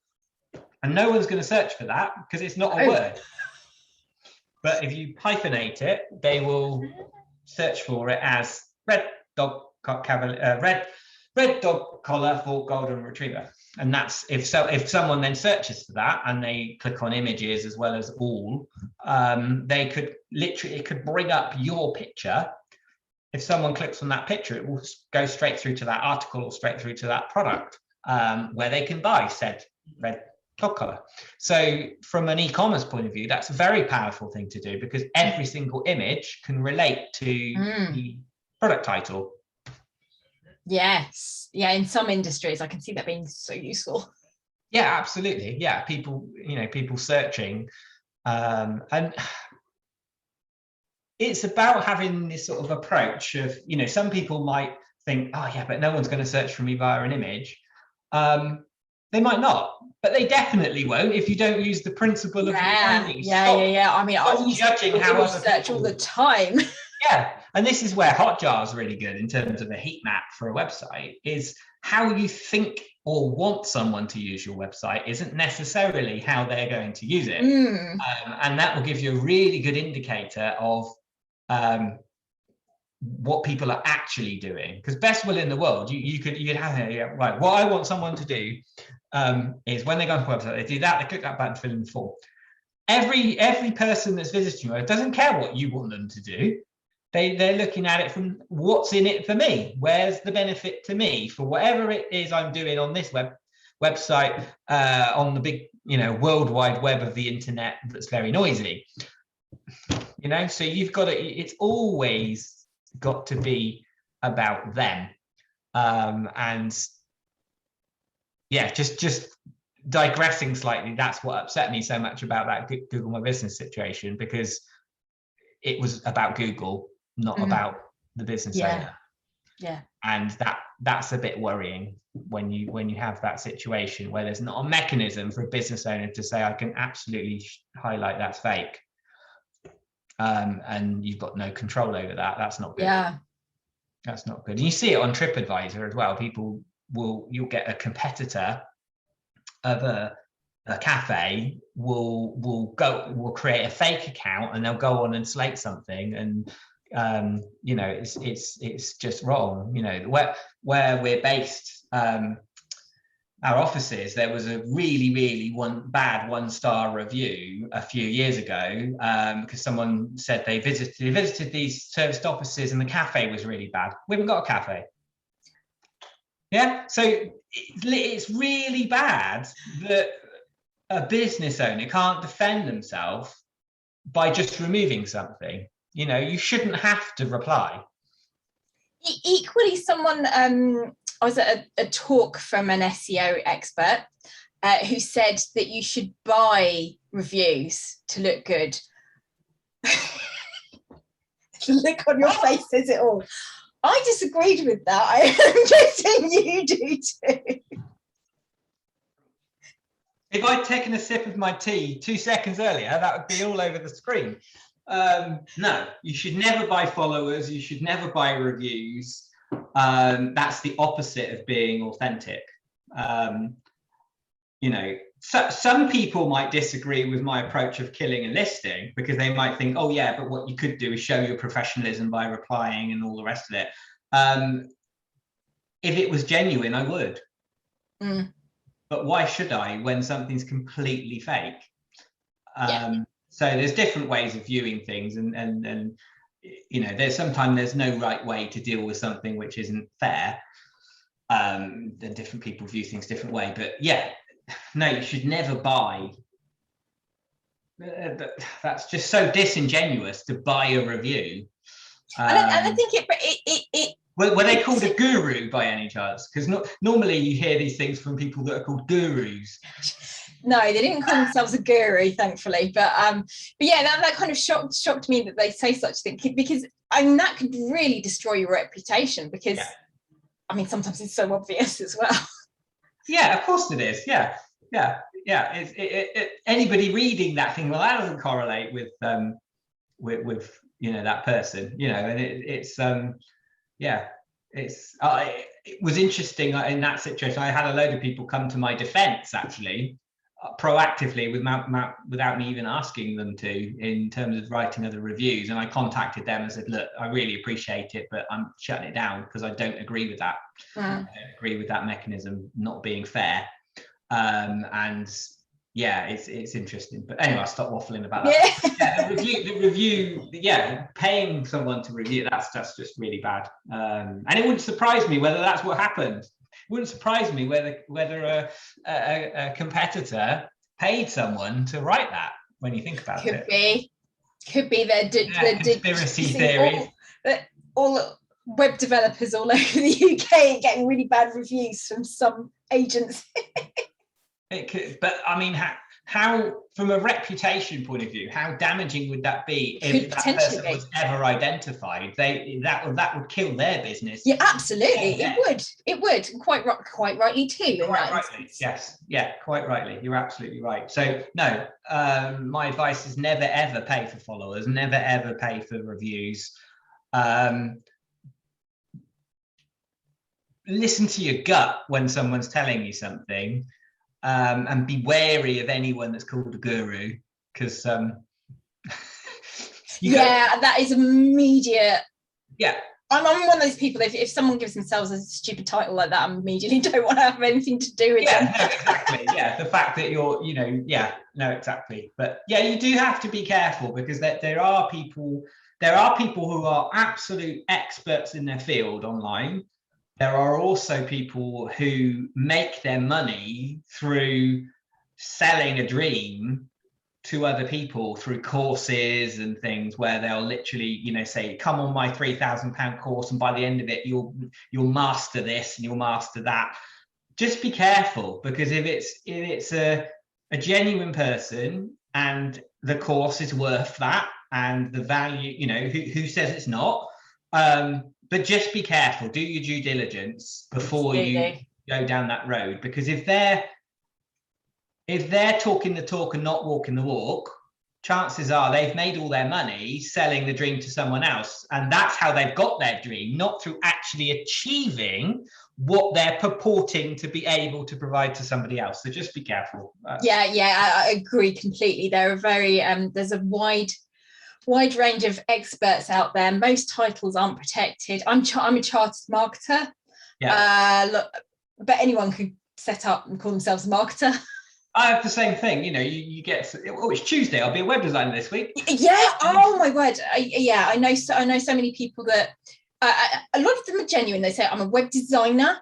and no one's going to search for that because it's not a word. But if you hyphenate it, they will search for it as red dog collar for golden retriever. And that's if someone then searches for that and they click on images as well as all, they could literally, it could bring up your picture. If someone clicks on that picture, it will go straight through to that article or straight through to that product where they can buy said red dog collar. So from an e-commerce point of view, that's a very powerful thing to do because every single image can relate to the product title. Yes. Yeah, in some industries I can see that being so useful. Yeah, absolutely. Yeah, people searching, and it's about having this sort of approach of, some people might think, oh yeah, but no one's going to search for me via an image. They might not, but they definitely won't if you don't use the principle of finding. Yeah. I mean, I'm judging how other search all the time. Yeah, and this is where Hotjar is really good in terms of a heat map for a website, is how you think or want someone to use your website isn't necessarily how they're going to use it. And that will give you a really good indicator of what people are actually doing. Because best will in the world, you'd have, right, what I want someone to do is when they go onto a website, they do that, they click that button, fill in the form. Every person that's visiting you doesn't care what you want them to do. They're looking at it from what's in it for me. Where's the benefit to me for whatever it is I'm doing on this website, on the big, worldwide web of the internet that's very noisy. So you've got to, it's always got to be about them. And yeah, just digressing slightly, that's what upset me so much about that Google My Business situation, because it was about Google, not about the business owner. Yeah. And that's a bit worrying when you have that situation where there's not a mechanism for a business owner to say, I can absolutely highlight that's fake. And you've got no control over that. That's not good. Yeah. That's not good. And you see it on TripAdvisor as well. You'll get a competitor of a cafe will create a fake account and they'll go on and slate something, and it's just wrong. Where we're based, our offices, there was a really bad one-star review a few years ago because someone said they visited these serviced offices and the cafe was really bad. We haven't got a cafe. Yeah, so it's really bad that a business owner can't defend themselves by just removing something. You shouldn't have to reply. Equally, someone, I was at a talk from an SEO expert who said that you should buy reviews to look good. The look on your face says it all. I disagreed with that. I'm guessing you do too. If I'd taken a sip of my tea 2 seconds earlier, that would be all over the screen. No, you should never buy followers. You should never buy reviews. That's the opposite of being authentic. You know, so, some people might disagree with my approach of killing a listing because they might think, oh yeah, but what you could do is show your professionalism by replying and all the rest of it. If it was genuine, I would. But why should I when something's completely fake? So there's different ways of viewing things, and you know, there's no right way to deal with something which isn't fair. Then different people view things different way. But yeah, no, you should never buy. That's just so disingenuous to buy a review. And I think it were they called a guru by any chance? Because normally you hear these things from people that are called gurus. No, they didn't call themselves a guru, thankfully. But yeah, that kind of shocked me that they say such things, because I mean that could really destroy your reputation, because I mean sometimes it's so obvious as well. Yeah, of course it is. Yeah. Anybody reading that thing, well, that doesn't correlate with you know, that person, you know, and it was interesting in that situation. I had a load of people come to my defense, actually, proactively, without me even asking them to, in terms of writing other reviews. And I contacted them and said, look, I really appreciate it, but I'm shutting it down because I don't agree with that. I don't agree with that mechanism not being fair. And yeah, it's interesting. But anyway, I'll stop waffling about that. Yeah, the review, yeah, paying someone to review, that's just really bad. And it wouldn't surprise me whether that's what happened. It wouldn't surprise me whether a competitor paid someone to write that, when you think about it. Could be their conspiracy theories. All web developers all over the UK getting really bad reviews from some agents. It could, but I mean, how from a reputation point of view, how damaging would that be if that person was ever identified? That would kill their business. Yeah, absolutely, it would. Quite rightly too. Quite rightly, yes, yeah, quite rightly. You're absolutely right. So no, my advice is never ever pay for followers. Never ever pay for reviews. Listen to your gut when someone's telling you something. And be wary of anyone that's called a guru, because that is immediate. Yeah, I'm one of those people. If someone gives themselves a stupid title like that, I immediately don't want to have anything to do with them. No, exactly. Yeah, the fact that you're, you know, no, exactly. But yeah, you do have to be careful, because there are people who are absolute experts in their field online. There are also people who make their money through selling a dream to other people through courses and things, where they'll literally, you know, say, come on my £3,000 course, and by the end of it, you'll master this and you'll master that. Just be careful, because if it's a genuine person and the course is worth that and the value, you know, who says it's not? But just be careful, do your due diligence before you go down that road, because if they're talking the talk and not walking the walk, chances are they've made all their money selling the dream to someone else, and that's how they've got their dream, not through actually achieving what they're purporting to be able to provide to somebody else. So just be careful. I agree completely. There are there's a wide range of experts out there. Most titles aren't protected. I'm a chartered marketer. But anyone could set up and call themselves a marketer. I have the same thing. You know, you get, oh, it's Tuesday, I'll be a web designer this week. Yeah. Oh my word. I know so many people that a lot of them are genuine. They say, I'm a web designer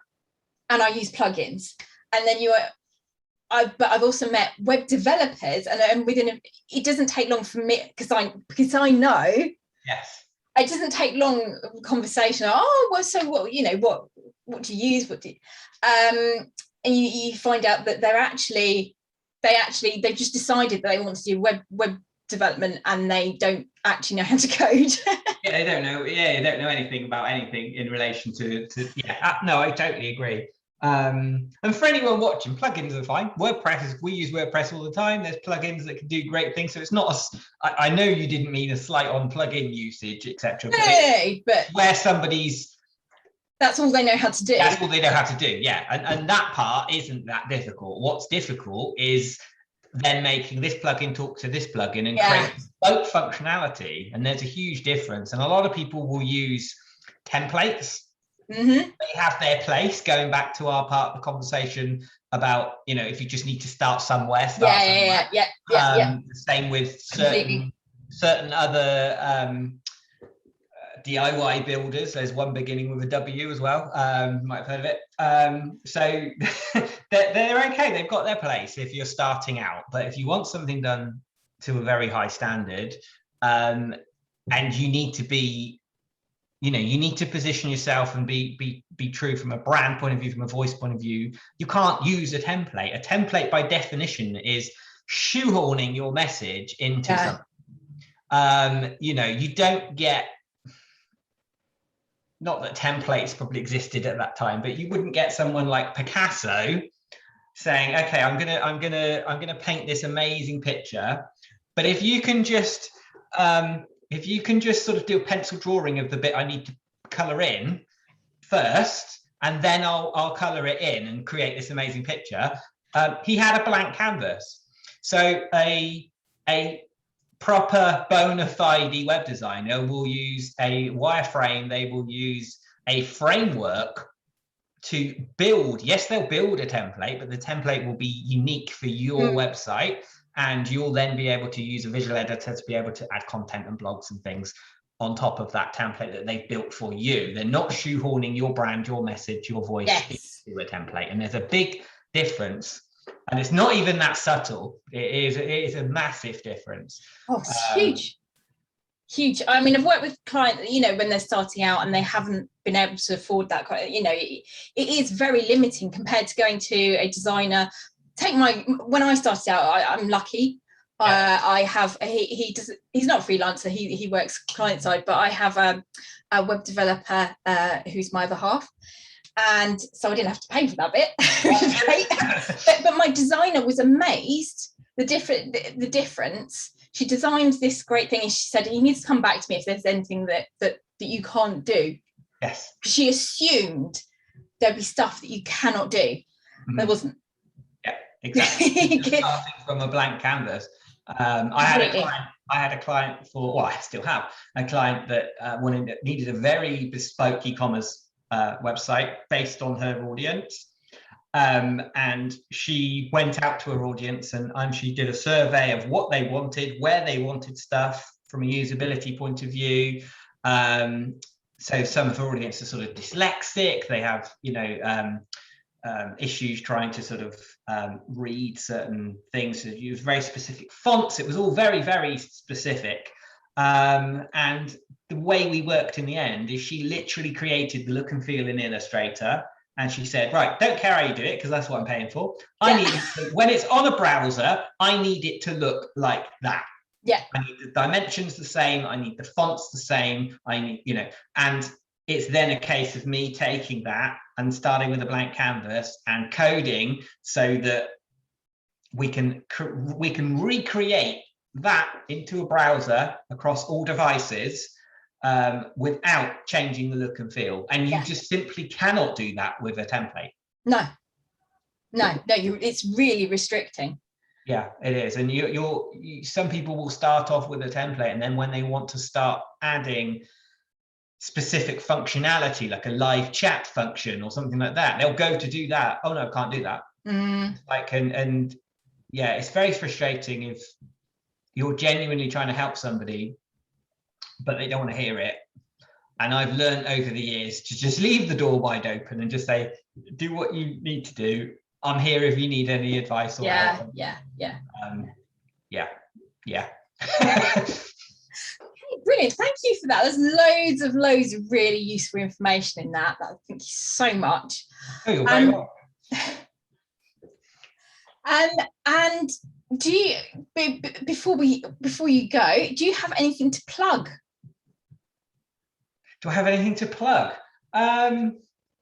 and I use plugins. And then but I've also met web developers, and it doesn't take long for me, because I know. Yes. It doesn't take long conversation. Oh, well, so what? You know, what do you use? And you find out that they've just decided that they want to do web development and they don't actually know how to code. Yeah, they don't know. Yeah, they don't know anything about anything in relation to yeah. No, I totally agree. And for anyone watching, plugins are fine. WordPress, we use WordPress all the time. There's plugins that can do great things. So it's not I know you didn't mean a slight on plugin usage, etc. But where somebody's, that's all they know how to do. That's all they know how to do. Yeah, and that part isn't that difficult. What's difficult is then making this plugin talk to this plugin and create both functionality. And there's a huge difference. And a lot of people will use templates. They have their place, going back to our part of the conversation about, you know, if you just need to start somewhere, yeah. Same with certain other DIY builders. There's one beginning with a W as well. You might have heard of it. So they're okay. They've got their place if you're starting out. But if you want something done to a very high standard, and you need to be, you know, you need to position yourself and be true from a brand point of view, from a voice point of view. You can't use a template. A template by definition is shoehorning your message into something. You know, you don't get, not that templates probably existed at that time, but you wouldn't get someone like Picasso saying, okay, I'm gonna paint this amazing picture. But if you can just sort of do a pencil drawing of the bit I need to color in first, and then I'll color it in and create this amazing picture. He had a blank canvas. So a proper bona fide web designer will use a wireframe. They will use a framework to build. Yes, they'll build a template, but the template will be unique for your website. And you'll then be able to use a visual editor to be able to add content and blogs and things on top of that template that they've built for you. They're not shoehorning your brand, your message, your voice into a template. And there's a big difference. And it's not even that subtle. It is a massive difference. Oh, it's huge. I mean, I've worked with clients, you know, when they're starting out and they haven't been able to afford that, you know, it is very limiting compared to going to a designer. When I started out, I'm lucky. I have, he's not a freelancer, he works client side, but I have a web developer who's my other half. And so I didn't have to pay for that bit, which is great. But my designer was amazed the difference. She designed this great thing and she said, you need to come back to me if there's anything that you can't do. Yes. She assumed there'd be stuff that you cannot do. There wasn't. Yeah, exactly. Starting from a blank canvas. I had a client I still have a client that needed a very bespoke e-commerce website based on her audience. And she went out to her audience and she did a survey of what they wanted, where they wanted stuff from a usability point of view. So some of her audience are sort of dyslexic. They have, you know, issues trying to sort of read certain things. So use very specific fonts. It was all very, very specific. And the way we worked in the end is she literally created the look and feel in Illustrator. And she said, right, don't care how you do it, because that's what I'm paying for. I need it when it's on a browser, I need it to look like that. Yeah. I need the dimensions the same. I need the fonts the same. I need, you know, and it's then a case of me taking that and starting with a blank canvas and coding so that we can recreate that into a browser across all devices without changing the look and feel. And you just simply cannot do that with a template. No, it's really restricting. Yeah, it is. And some people will start off with a template, and then when they want to start adding specific functionality, like a live chat function or something like that, they'll go to do that. Oh no, can't do that. Like, and yeah, it's very frustrating if you're genuinely trying to help somebody, but they don't want to hear it. And I've learned over the years to just leave the door wide open and just say, do what you need to do. I'm here if you need any advice or help. Yeah. Brilliant. Thank you for that. There's loads of really useful information in that. Thank you so much. Oh, you're very welcome. And Do you before you go, do you have anything to plug? Do I have anything to plug?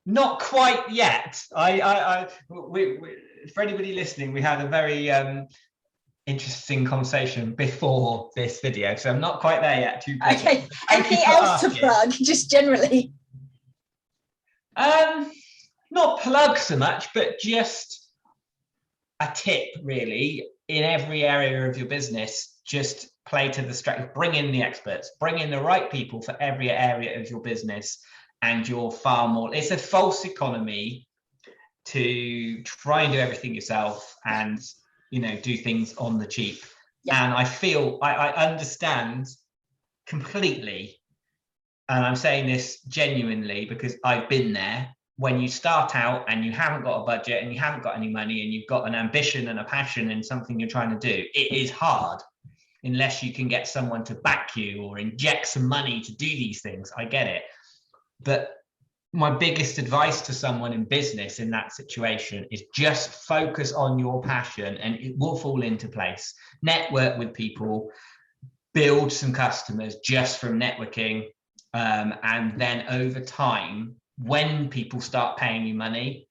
Not quite yet. For anybody listening, we had a very interesting conversation before this video, so I'm not quite there yet. Okay. Anything else to plug, just generally? Not plug so much, but just a tip, really. In every area of your business, just play to the strength. Bring in the experts. Bring in the right people for every area of your business, and you're far more. It's a false economy to try and do everything yourself and do things on the cheap. Yeah. And I feel I understand completely, and I'm saying this genuinely because I've been there. When you start out and you haven't got a budget and you haven't got any money and you've got an ambition and a passion in something you're trying to do, it is hard unless you can get someone to back you or inject some money to do these things. I get it. But my biggest advice to someone in business in that situation is just focus on your passion and it will fall into place. Network with people, build some customers just from networking, and then over time, when people start paying you money,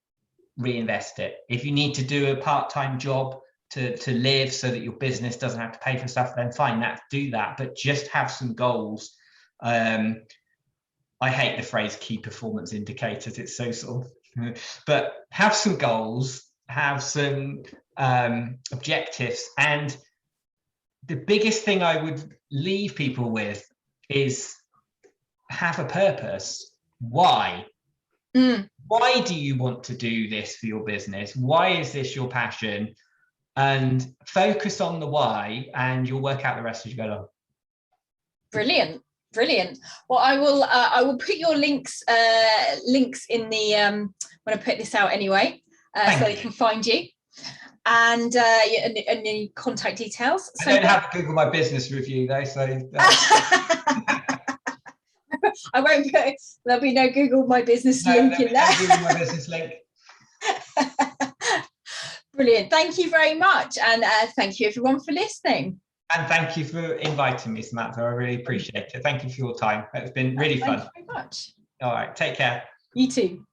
reinvest it. If you need to do a part-time job to live so that your business doesn't have to pay for stuff, then fine, do that. But just have some goals. I hate the phrase key performance indicators. It's so sort of, but have some goals, have some objectives. And the biggest thing I would leave people with is have a purpose. Why? Why do you want to do this for your business? Why is this your passion? And focus on the why, and you'll work out the rest as you go along. Brilliant. Well, I will put your links in the when I put this out anyway, so they can find you, and the contact details. So I don't have to Google My Business review though, so. I won't put. There'll be no Google My Business link in there. Google My Business link. Brilliant. Thank you very much, and thank you everyone for listening. And thank you for inviting me, Samantha. I really appreciate it. Thank you for your time. It's been really fun. Thank you very much. All right. Take care. You too.